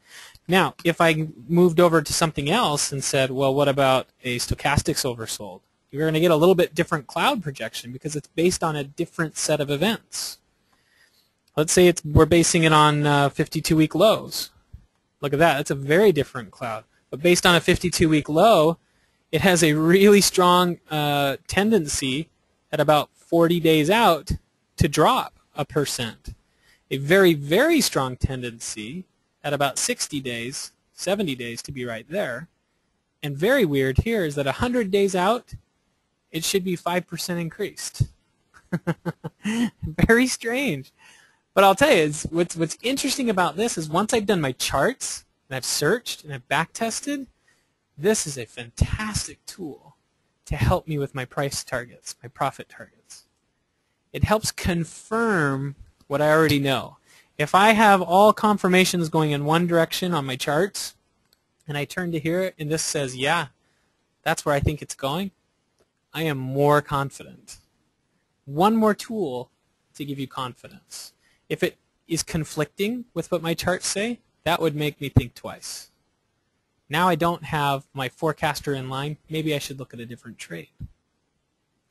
Now, if I moved over to something else and said, well, what about a Stochastics Oversold? You're going to get a little bit different cloud projection because it's based on a different set of events. Let's say we're basing it on 52-week lows. Look at that. That's a very different cloud. But based on a 52-week low, it has a really strong tendency at about 40 days out to drop 1%. A very, very strong tendency at about 60 days, 70 days to be right there. And very weird here is that 100 days out, it should be 5% increased. Very strange. But I'll tell you, what's interesting about this is once I've done my charts, and I've searched, and I've backtested, this is a fantastic tool to help me with my price targets, my profit targets. It helps confirm what I already know. If I have all confirmations going in one direction on my charts, and I turn to here, and this says, yeah, that's where I think it's going, I am more confident. One more tool to give you confidence. If it is conflicting with what my charts say, that would make me think twice. Now I don't have my forecaster in line. Maybe I should look at a different trade.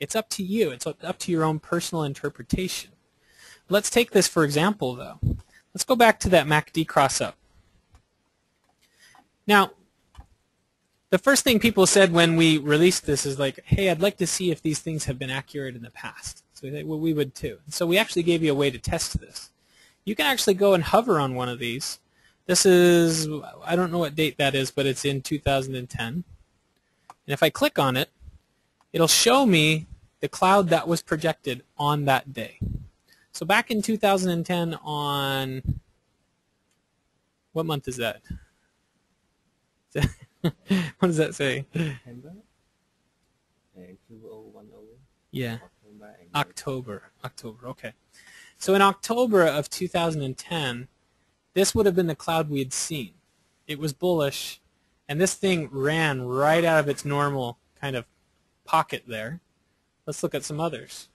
It's up to you. It's up to your own personal interpretation. Let's take this for example, though. Let's go back to that MACD cross-up. Now, the first thing people said when we released this is like, hey, I'd like to see if these things have been accurate in the past. So we said, well, we would too. And so we actually gave you a way to test this. You can actually go and hover on one of these. This is, I don't know what date that is, but it's in 2010. And if I click on it, it'll show me the cloud that was projected on that day. So back in 2010 on, what month is that? What does that say? September 2010. Yeah, October, okay. So in October of 2010, this would have been the cloud we had seen. It was bullish, and this thing ran right out of its normal kind of pocket there. Let's look at some others.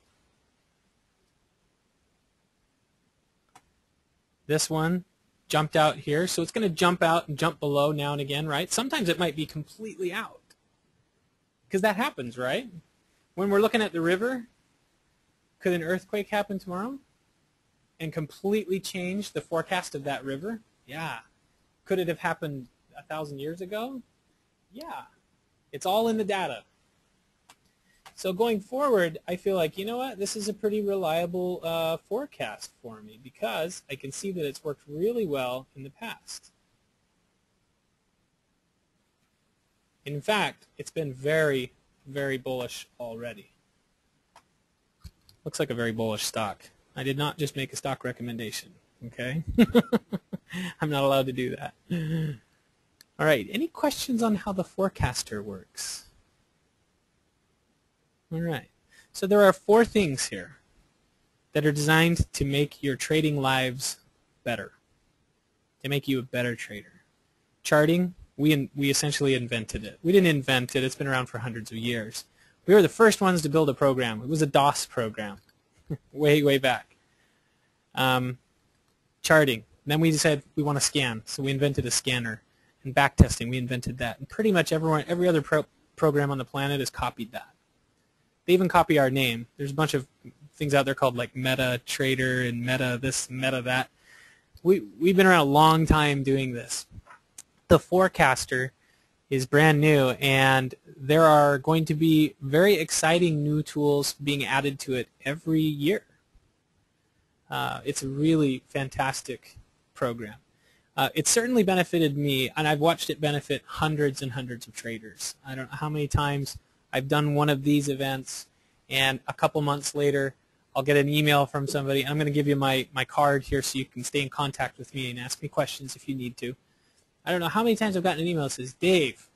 This one jumped out here, so it's going to jump out and jump below now and again, right? Sometimes it might be completely out, because that happens, right? When we're looking at the river, could an earthquake happen tomorrow and completely change the forecast of that river? Yeah. Could it have happened 1,000 years ago? Yeah. It's all in the data. So going forward, I feel like, you know what, this is a pretty reliable forecast for me because I can see that it's worked really well in the past. In fact, it's been very, very bullish already. Looks like a very bullish stock. I did not just make a stock recommendation, okay? I'm not allowed to do that. All right, any questions on how the forecaster works? All right, so there are 4 things here that are designed to make your trading lives better, to make you a better trader. Charting, we essentially invented it. We didn't invent it. It's been around for hundreds of years. We were the first ones to build a program. It was a DOS program way, way back. Charting. Then we said we want to scan, so we invented a scanner. And backtesting, we invented that. And pretty much every other program on the planet has copied that. They even copy our name. There's a bunch of things out there called like Meta Trader and Meta this, Meta that. We've been around a long time doing this. The Forecaster is brand new, and there are going to be very exciting new tools being added to it every year. It's a really fantastic program. It certainly benefited me, and I've watched it benefit hundreds and hundreds of traders. I don't know how many times I've done one of these events, and a couple months later I'll get an email from somebody. I'm going to give you my card here so you can stay in contact with me and ask me questions if you need to. I don't know how many times I've gotten an email that says, Dave,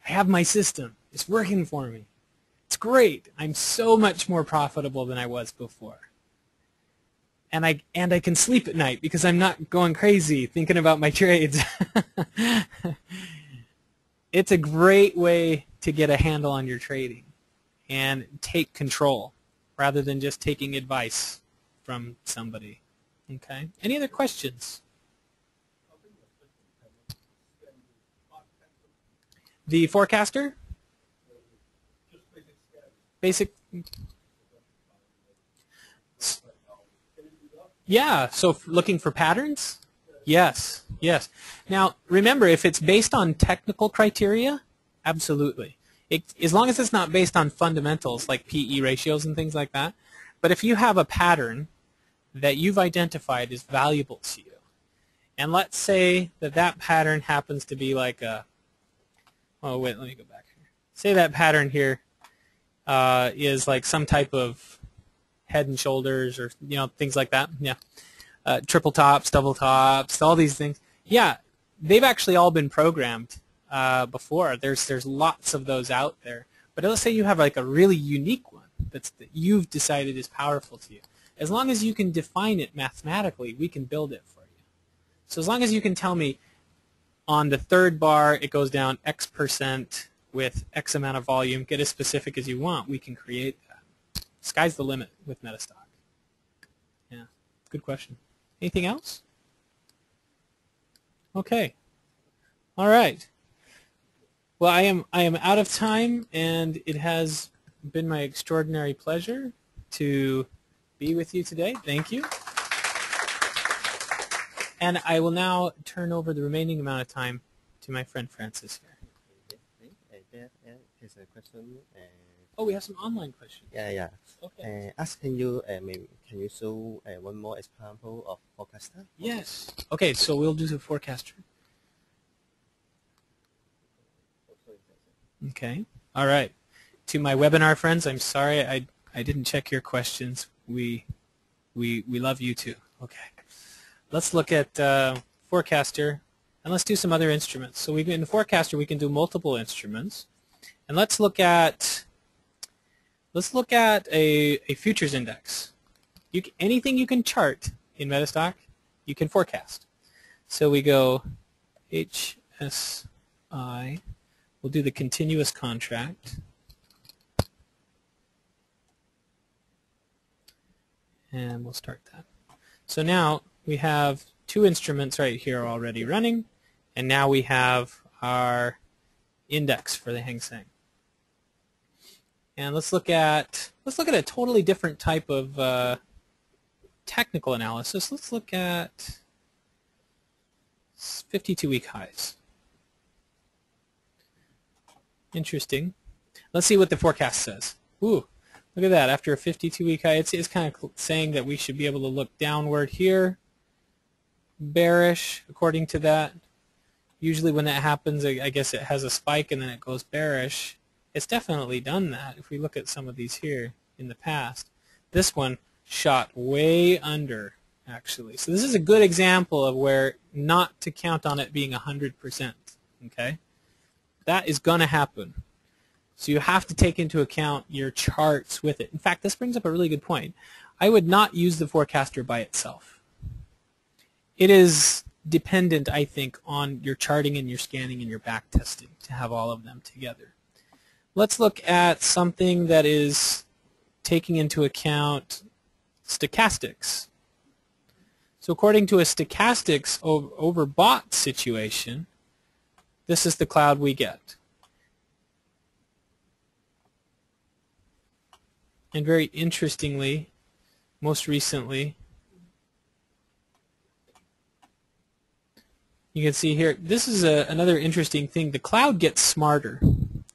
I have my system. It's working for me. It's great. I'm so much more profitable than I was before. And I can sleep at night because I'm not going crazy thinking about my trades. It's a great way to get a handle on your trading and take control rather than just taking advice from somebody. Okay? Any other questions? The Forecaster? Basic. Yeah, so looking for patterns? Yes, yes. Now, remember, if it's based on technical criteria, absolutely. As long as it's not based on fundamentals like PE ratios and things like that. But if you have a pattern that you've identified is valuable to you, and let's say that that pattern happens to be like a, oh wait, let me go back here. Say that pattern here is like some type of head and shoulders or things like that. Yeah, triple tops, double tops, all these things. Yeah, they've actually all been programmed before. There's lots of those out there. But let's say you have like a really unique one that you've decided is powerful to you. As long as you can define it mathematically, we can build it for you. So as long as you can tell me on the third bar it goes down X% with X amount of volume, get as specific as you want, we can create that. Sky's the limit with Metastock. Yeah, good question. Anything else? Okay. All right. Well, I am out of time, and it has been my extraordinary pleasure to be with you today. Thank you. And I will now turn over the remaining amount of time to my friend Francis here. There is a question. Oh, we have some online questions. Yeah. Okay. Asking you, maybe can you show one more example of forecaster? Yes. Okay, so we'll do the forecaster. Okay. All right. To my webinar friends, I'm sorry I didn't check your questions. We love you too. Okay. Let's look at forecaster, and let's do some other instruments. So in forecaster we can do multiple instruments, and let's look at a futures index. Anything you can chart in Metastock, you can forecast. So we go HSI. We'll do the continuous contract. And we'll start that. So now we have two instruments right here already running, and now we have our index for the Hang Seng. And let's look at a totally different type of technical analysis. Let's look at 52-week highs. Interesting. Let's see what the forecast says. Ooh, look at that. After a 52-week high, it's kind of saying that we should be able to look downward here. Bearish, according to that. Usually when that happens, I guess it has a spike and then it goes bearish. It's definitely done that if we look at some of these here in the past. This one shot way under, actually. So this is a good example of where not to count on it being 100%. Okay? That is going to happen. So you have to take into account your charts with it. In fact, this brings up a really good point. I would not use the forecaster by itself. It is dependent, I think, on your charting and your scanning and your back testing to have all of them together. Let's look at something that is taking into account stochastics. So according to a stochastics overbought situation, this is the cloud we get. And very interestingly, most recently, you can see here, this is another interesting thing. The cloud gets smarter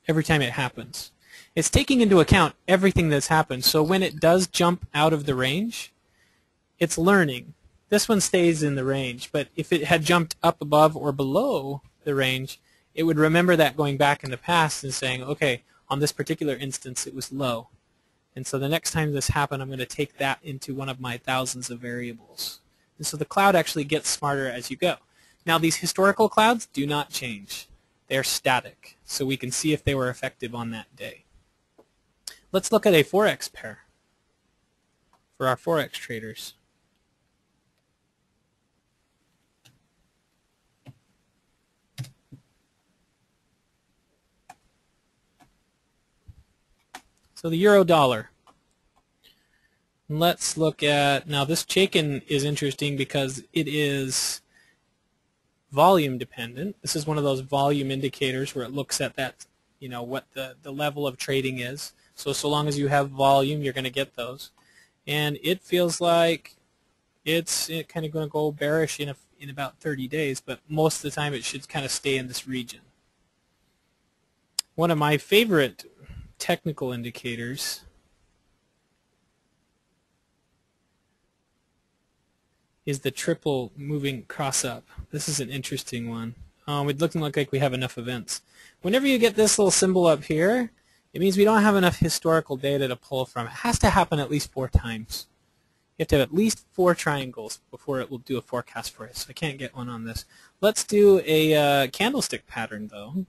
every time it happens. It's taking into account everything that's happened. So when it does jump out of the range, it's learning. This one stays in the range, but if it had jumped up above or below the range, it would remember that going back in the past and saying, okay, on this particular instance it was low. And so the next time this happened, I'm going to take that into one of my thousands of variables. And so the cloud actually gets smarter as you go. Now these historical clouds do not change. They're static, so we can see if they were effective on that day. Let's look at a Forex pair for our Forex traders. So the Eurodollar. Let's look at, now this Chaikin is interesting because it is volume dependent. This is one of those volume indicators where it looks at that, you know, what the level of trading is. So long as you have volume, you're going to get those. And it feels like it's kind of going to go bearish in about 30 days, but most of the time it should kind of stay in this region. One of my favorite technical indicators is the triple moving cross up. This is an interesting one. It doesn't look like we have enough events. Whenever you get this little symbol up here, it means we don't have enough historical data to pull from. It has to happen at least 4 times. You have to have at least 4 triangles before it will do a forecast for us. So I can't get one on this. Let's do a candlestick pattern, though.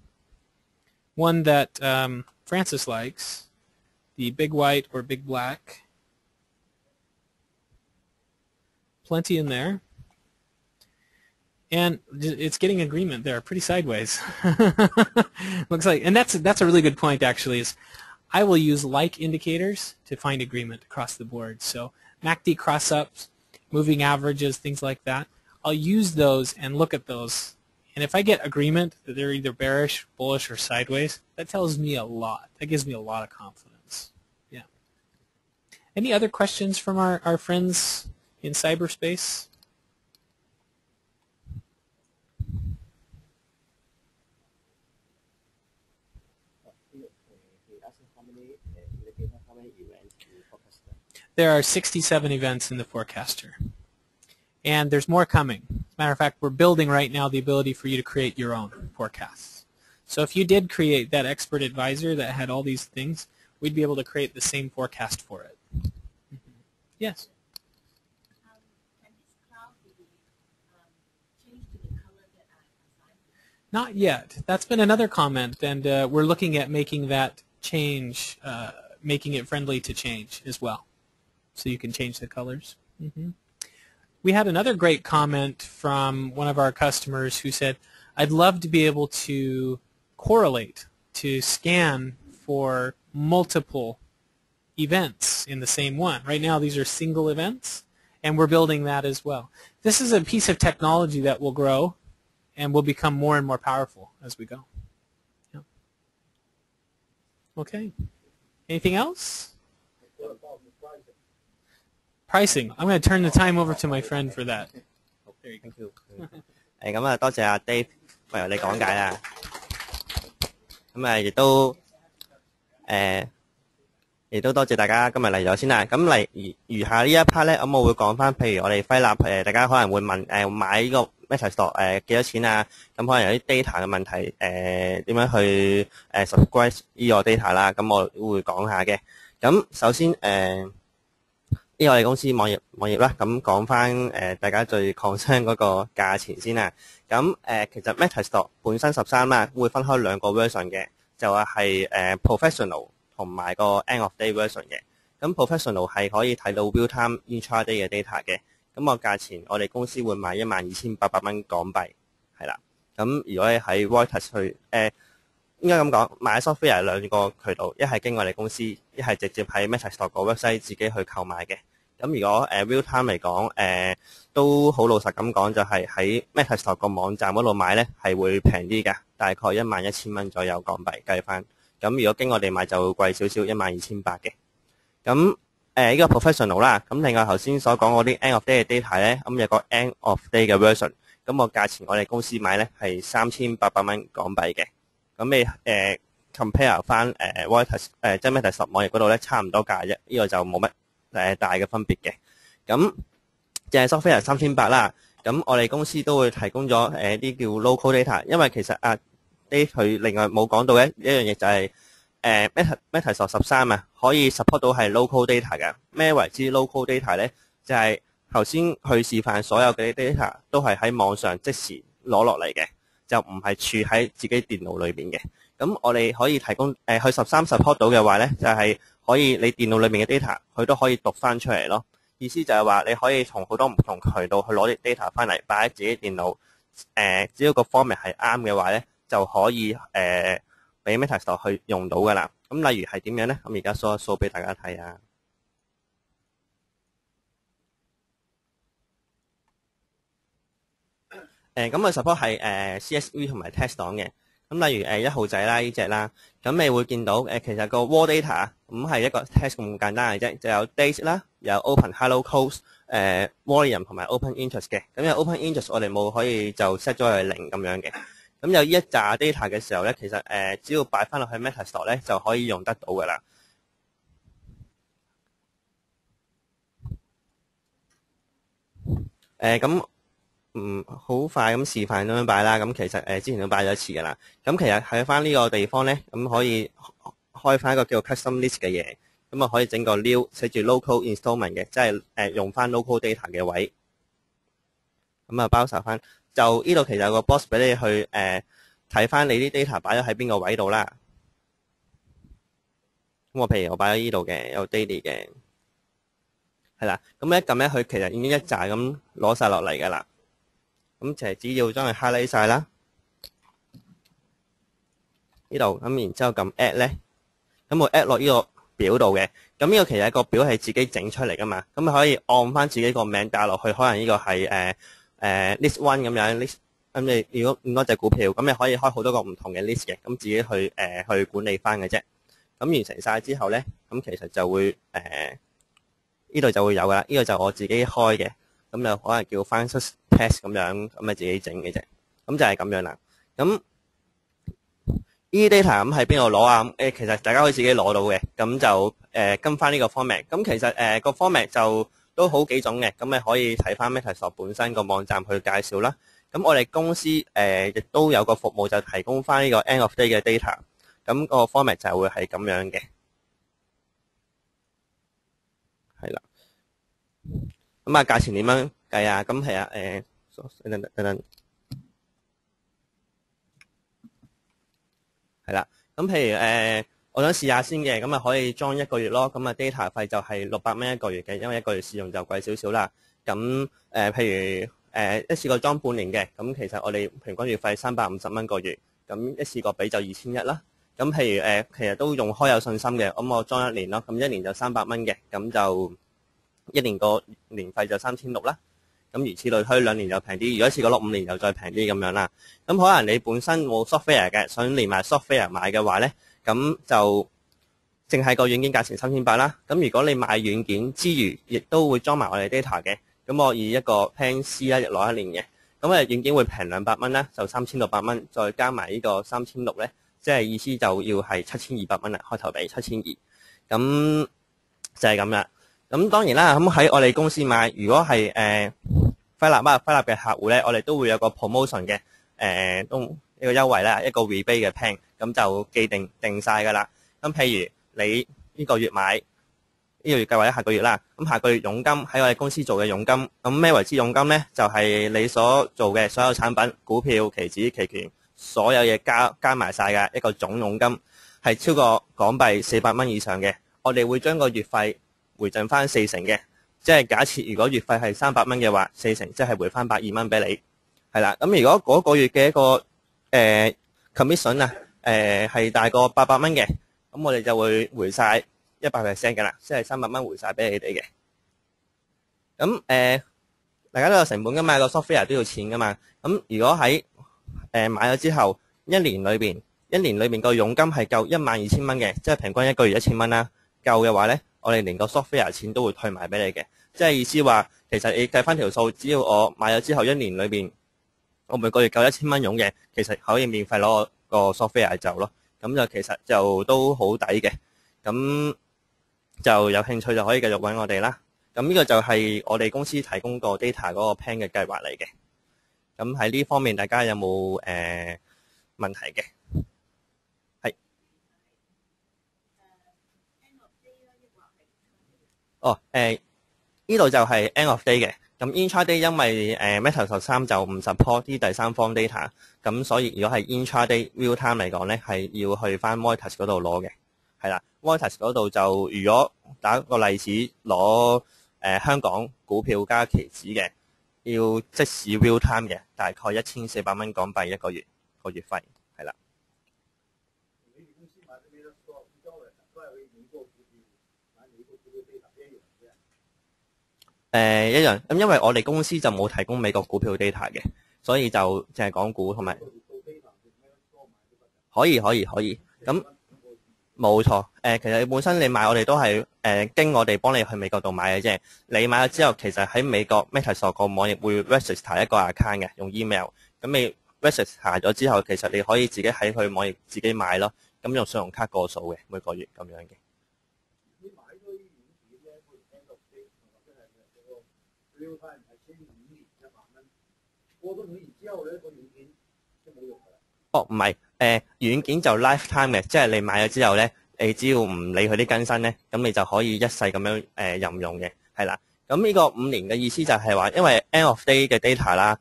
One that Francis likes, the big white or big black. Plenty in there. And it's getting agreement there, pretty sideways. Looks like, and that's a really good point actually, is I will use like indicators to find agreement across the board. So MACD cross-ups, moving averages, things like that. I'll use those and look at those. And if I get agreement that they're either bearish, bullish, or sideways, that tells me a lot. That gives me a lot of confidence. Yeah. Any other questions from our friends in cyberspace? There are 67 events in the forecaster. And there's more coming. As a matter of fact, we're building right now the ability for you to create your own forecasts. So if you did create that expert advisor that had all these things, we'd be able to create the same forecast for it. Yes? Can this cloud be changed to the color that I assigned? Not yet. That's been another comment, and we're looking at making that change, making it friendly to change as well. So you can change the colors. We had another great comment from one of our customers who said, I'd love to be able to correlate, to scan for multiple events in the same one. Right now these are single events, and we're building that as well. This is a piece of technology that will grow and will become more and more powerful as we go. Yeah. Okay. Anything else? Pricing. I'm going to turn the time over to my friend for that. There you go. 咁啊，多謝阿 Dave 為你講解啦。咁啊，亦都多謝大家今日嚟咗先啦。咁嚟餘下呢一 part 咧，咁我會講翻，譬如我哋輝立大家可能會問買呢個 Metastock 幾多錢啊？咁可能有啲 data 嘅問題點樣去subscribe 呢個 data 啦？咁我會講下嘅。咁首先呢個我哋公司網頁啦，咁講翻大家最 concern 嗰個價錢先啦。咁其實 Metastock 本身13啦，會分開2個 version 嘅，就係professional 同埋個 end of day version 嘅。咁 professional 係可以睇到 real time intraday 嘅 data 嘅。咁個價錢我哋公司會賣12,800蚊港幣，係啦。咁如果你喺 Reuters 去應該咁講，買 software 係2個渠道，一係經我哋公司，一係直接喺 Metastock 個 website 自己去購買嘅。咁如果real time 嚟講，都好老實咁講，就係喺 Metastock 個網站嗰度買咧，係會平啲嘅，大概11,000蚊左右港幣計翻。咁如果經我哋買就貴少少，12,800嘅。咁呢個 professional 啦，咁另外頭先所講嗰啲 end of day 嘅 data 咧，咁有個 end of day 嘅 version， 咁個價錢我哋公司買咧係3,800蚊港幣嘅。咁你compare 翻Reuters 即係 Metastock 網頁嗰度咧，差唔多價啫，呢個就冇乜大嘅分別嘅。咁淨係 software 3,800啦。咁我哋公司都會提供咗啲叫 local data， 因為其實Dave 佢另外冇講到嘅一樣嘢就係Metastock 13啊，可以 support 到係 local data 嘅。咩為之 local data 咧？就係頭先去示範所有嘅 data 都係喺網上即時攞落嚟嘅，就唔係儲喺自己電腦裏邊嘅。咁我哋可以提供去13 support 到嘅話咧，就係可以你電腦裏面嘅 data 佢都可以讀翻出嚟咯。意思就係話你可以從好多唔同渠道去攞啲 data 翻嚟擺喺自己電腦，只要個 format 係啱嘅話咧，就可以俾 Metastock 去用到噶啦。咁例如係點樣咧？咁而家數一數俾大家睇下。咁佢 support 係CSV 同埋 text 檔嘅。咁例如1號仔啦呢隻啦，咁你會見到其實個 raw data 咁係一個 text 咁簡單嘅啫，就有 date 啦，有 open hello close volume 同埋 open interest 嘅。咁有 open interest 我哋冇可以就 set 咗去0咁樣嘅。咁有呢一紮 data 嘅時候咧，其實只要擺翻落去 Metastock 咧就可以用得到噶啦。咁好快咁示範咁樣擺啦。咁其實之前都擺咗一次噶啦。咁其實喺翻呢個地方咧，咁可以開翻一個叫做 custom list 嘅嘢，咁啊可以整個 new 寫住 local installment 嘅，即係用翻 local data 嘅位，咁啊包晒翻。就呢度其實有個 box 俾你去睇翻你啲 data 擺咗喺邊個位度啦。咁我譬如我擺咗呢度嘅，有 daily 嘅，係啦。咁一撳咧，佢其實已經一紮咁攞晒落嚟噶啦。咁其實只要將佢 highlight 晒啦，呢度咁，然之後撳 add 咧，咁我 add 落呢個表度嘅。咁呢個其實個表係自己整出嚟噶嘛，咁可以按翻自己個名打落去，可能呢個係list one 咁樣 list。咁你如果咁多隻股票，咁你可以開好多個唔同嘅 list 嘅，咁自己去管理翻嘅啫。咁完成晒之後咧，咁其實就會呢度就會有噶啦。呢個就我自己開嘅。咁就可能叫 Finance Test 咁樣，咁自己整嘅啫。咁就係咁樣啦。咁呢啲 data 咁喺邊度攞啊？其實大家可以自己攞到嘅。咁就跟翻呢個 format。咁其實個 format 就都好幾種嘅。咁你可以睇翻 Metastock 本身個網站去介紹啦。咁我哋公司亦都有個服務就提供翻呢個 end of day 嘅 data。咁個 format 就會係咁樣嘅。係啦。咁價錢點樣計啊？咁係啊，等，係啦。咁譬如我想試下先嘅，咁可以裝1個月咯。咁data 費就係600蚊1個月嘅，因為1個月試用就貴少少啦。咁譬如一次過裝半年嘅，咁其實我哋平均月費350蚊個月，咁一次過俾就2100啦。咁譬如其實都用開有信心嘅，咁我裝1年咯，咁1年就300蚊嘅，咁就1年個年費就3600啦。咁如此類推，2年就平啲，如果一次過攞5年就再平啲咁樣啦。咁可能你本身冇 software 嘅，想連埋 software 買嘅話咧，咁就淨係個軟件價錢3800啦。咁如果你買軟件之餘，亦都會裝埋我哋 data 嘅，咁我以一個 Plan C 啦，攞1年嘅，咁軟件會平200蚊啦，就3600蚊，再加埋呢個3600咧，即係意思就要係7200蚊啦，開頭俾7200，咁就係咁啦。咁當然啦，咁喺我哋公司買，如果係輝立嘅客戶咧，我哋都會有個 promotion 嘅都一個優惠啦，一個 rebate 嘅 plan， 咁就既定晒噶啦。咁譬如你呢個月買，呢個月計或者下個月啦，咁下個月佣金喺我哋公司做嘅佣金，咁咩為之佣金咧？就係你所做嘅所有產品、股票、期指、期權，所有嘢加埋晒嘅一個總佣金，係超過港幣400蚊以上嘅，我哋會將個月費回贈翻40%嘅，即係假設如果月費係300蚊嘅話，40%即係回翻120蚊俾你，係啦。咁如果嗰個月嘅一個commission 啊，係大過800蚊嘅，咁我哋就會回晒100% 嘅啦，即係300蚊回晒俾你哋嘅。咁大家都有成本噶嘛，個 software 都要錢噶嘛。咁如果喺買咗之後一年裏邊個佣金係夠12,000蚊嘅，即係平均一個月1000蚊啦。夠嘅話咧，我哋連個 software 錢都會退埋俾你嘅。即係意思話，其實你計翻條數，只要我買咗之後一年裏邊，我每個月夠1000蚊佣嘅，其實可以免費攞個 software 走咯。咁就其實就都好抵嘅。咁就有興趣就可以繼續揾我哋啦。咁呢個就係我哋公司提供個 data 嗰個 plan 嘅計劃嚟嘅。咁喺呢方面，大家有冇問題嘅？係。哦，呢度就係 end of day 嘅。咁 intraday 因為Metastock13就唔 support 啲第三方 data，咁所以如果係 intraday real time 嚟講咧，係要去翻 Metastock 嗰度攞嘅。係啦 Metastock 嗰度就如果打個例子攞香港股票加期指嘅，要即時 real time 嘅，大概1400蚊港幣一個月個月費，係啦。一樣，咁因為我哋公司就冇提供美國股票 data 嘅，所以就淨係港股同埋可以，咁冇錯。其實你本身你買我哋都係經我哋幫你去美國度買嘅啫。你買咗之後，其實喺美國 Metastock 個網頁會 register 一個 account 嘅，用 email。咁你 register 咗之後，其實你可以自己喺佢網頁自己買咯。咁用信用卡過數嘅，每個月咁樣嘅。哦，唔係，軟件就 lifetime 嘅，即係你買咗之後咧，你只要唔理佢啲更新咧，咁你就可以一世咁樣任用嘅，係啦。咁呢個5年嘅意思就係話，因為 end of day 嘅 data 啦，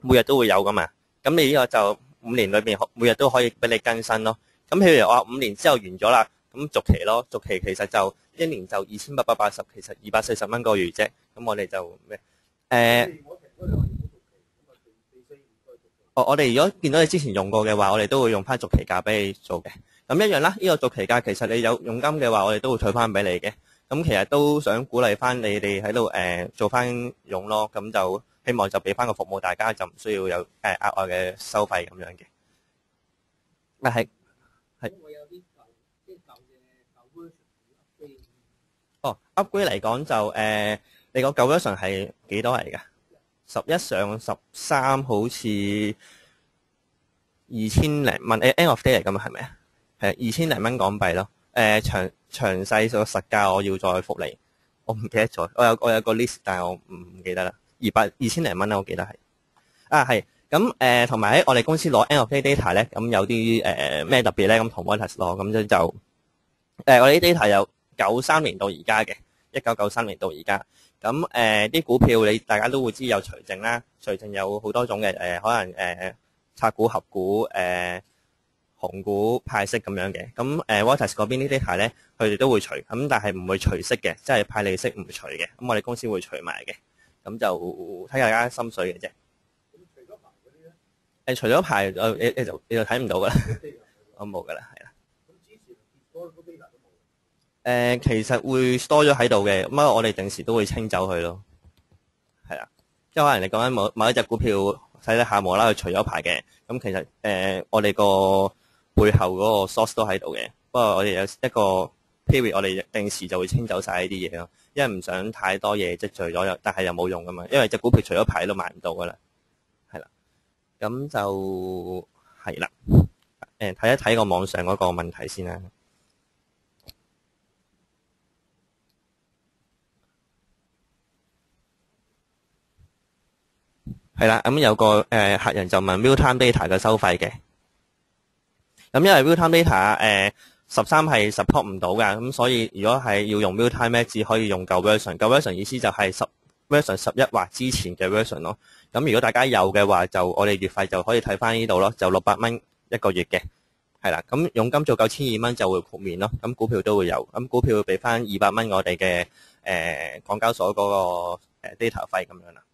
每日都會有噶嘛，咁你呢個就5年裏邊每日都可以俾你更新咯。咁譬如我話5年之後完咗啦，咁續期咯，續期其實就一年就2880，其實240蚊個月啫。咁我哋就咩？我哋如果見到你之前用過嘅話，我哋都會用翻續期價俾你做嘅。咁一樣啦，呢個續期價其實你有佣金嘅話，我哋都會退翻俾你嘅。咁其實都想鼓勵翻你哋喺度做翻佣咯。咁就希望就俾翻個服務大家，就唔需要有額外嘅收費咁樣嘅。係。upgrade 嚟講就你個舊 version 係幾多嚟㗎？11上13好似2000零蚊，end of day 嚟㗎嘛，係咪啊？係2000零蚊港幣咯。詳細個實價我要再覆你，我唔記得咗。我有個 list，但係我唔記得啦。2000零蚊啦，我記得係。係咁同埋喺我哋公司攞 end of day data 咧，咁有啲咩特別咧？咁同 Reuters 攞咁就我哋啲 data 有93年到而家嘅，1993年到而家。咁啲股票大家都會知有除淨啦，除淨有好多種嘅，可能拆股、合股、紅股派息咁樣嘅。咁Reuters 嗰邊啲 data 咧，佢哋都會除，咁但係唔會除息嘅，即係派利息唔除嘅。咁我哋公司會除埋嘅，咁就睇大家心水嘅啫。除咗牌你就睇唔到噶啦，我冇噶啦，係啦。其實會 store 咗喺度嘅，咁我哋定時都會清走佢咯，係啦。即係可能你講緊某一隻股票睇得下無啦啦除咗牌嘅，咁其實我哋個背後嗰個 source 都喺度嘅。不過我哋有一個 period，我哋定時就會清走晒呢啲嘢咯，因為唔想太多嘢積聚咗，但係又冇用噶嘛，因為隻股票除咗牌都買唔到噶啦，係啦。咁就係啦，睇一睇個網上嗰個問題先啦。係啦，咁有個客人就問 real time data 嘅收費嘅。咁因為 real time data 13係 support 唔到㗎，咁所以如果係要用 real time 咧，只可以用舊 version。舊 version 意思就係version 11或之前嘅 version 咯。咁如果大家有嘅話，就我哋月費就可以睇翻呢度咯，就600蚊一個月嘅。係啦，咁佣金做夠1200蚊就會豁免咯。咁股票都會有，咁股票會俾翻200蚊我哋嘅港交所嗰個data 費咁樣啦。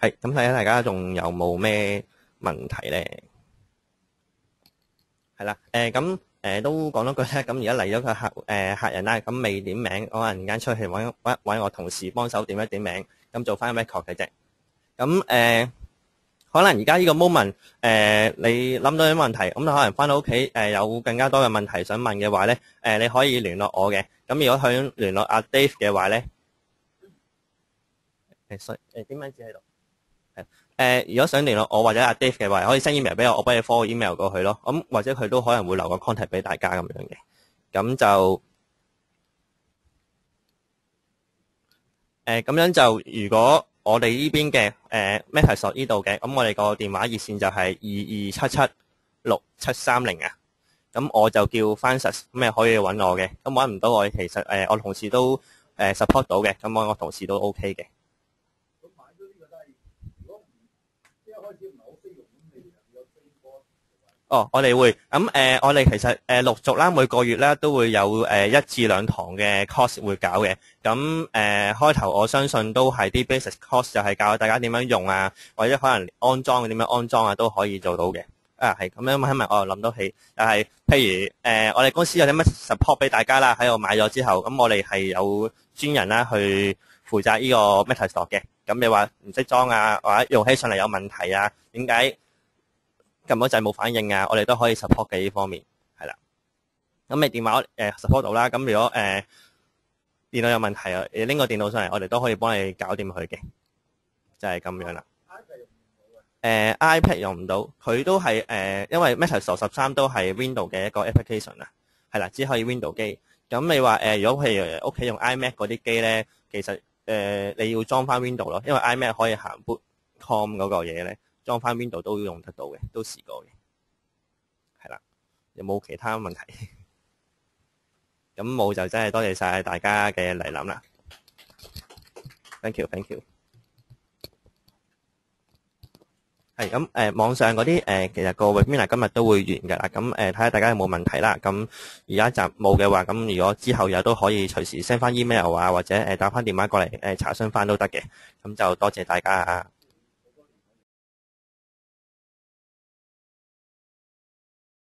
係，咁睇下大家仲有冇咩問題咧？係啦，咁都講多句咧，咁而家嚟咗個客人啦，咁未點名，可能間出去揾我同事幫手點一點名，咁做翻 record 嘅啫。咁可能而家呢個 moment 你諗到啲問題，咁你可能翻到屋企有更加多嘅問題想問嘅話咧，你可以聯絡我嘅。咁如果想聯絡阿 Dave 嘅話咧，點樣知喺度？如果想聯絡我或者阿 Dave 嘅話，可以 send email 俾我，我幫你 forward email 過去咯。咁或者佢都可能會留個 contact 俾大家咁樣嘅。咁就咁樣就如果我哋呢邊嘅Metastock 呢度嘅，咁我哋個電話熱線就係22776730啊。咁我就叫 Francis，咁你可以揾我嘅。咁揾唔到我，其實我同事都support 到嘅。咁我同事都 OK 嘅。咁買咗呢個都係，如果一開始唔係好識用，咁你有飛波？哦，我哋會咁我哋其實陸續啦，每個月咧都會有1至2堂嘅 course 會搞嘅。咁開頭我相信都係啲 basic course，就係教大家點樣用啊，或者可能安裝點樣安裝啊，都可以做到嘅。係咁樣，因為我又諗到起，但係譬如我哋公司有啲乜 support 俾大家啦，喺度買咗之後，咁我哋係有專人啦去負責呢個 Metastock 嘅。咁你話唔識裝啊，或者用起上嚟有問題啊，點解撳咗掣冇反應啊？我哋都可以 support 嘅呢方面，係啦。咁你電話support 到啦，咁如果電腦有問題啊，你拎個電腦上嚟，我哋都可以幫你搞掂佢嘅，就係咁樣啦。iPad 用唔到，佢都係因為 Metastock 13都係 Windows 嘅一個 application 啊，係啦，只可以 Windows 機。咁你話如果譬如屋企用 iMac 嗰啲機咧，其實你要裝翻 Windows 咯，因為 iMac 可以行 bootcom 嗰個嘢咧，裝翻 Windows 都用得到嘅，都試過嘅，係啦。有冇其他問題？咁冇就真係多謝晒大家嘅嚟諗啦。Thank you。係咁網上嗰啲其實個 webinar 今日都會完㗎啦。咁睇下大家有冇問題啦。咁而家就冇嘅話，咁如果之後有都可以隨時 send 翻 email 啊，或者打翻電話過嚟查詢翻都得嘅。咁就多謝大家啊。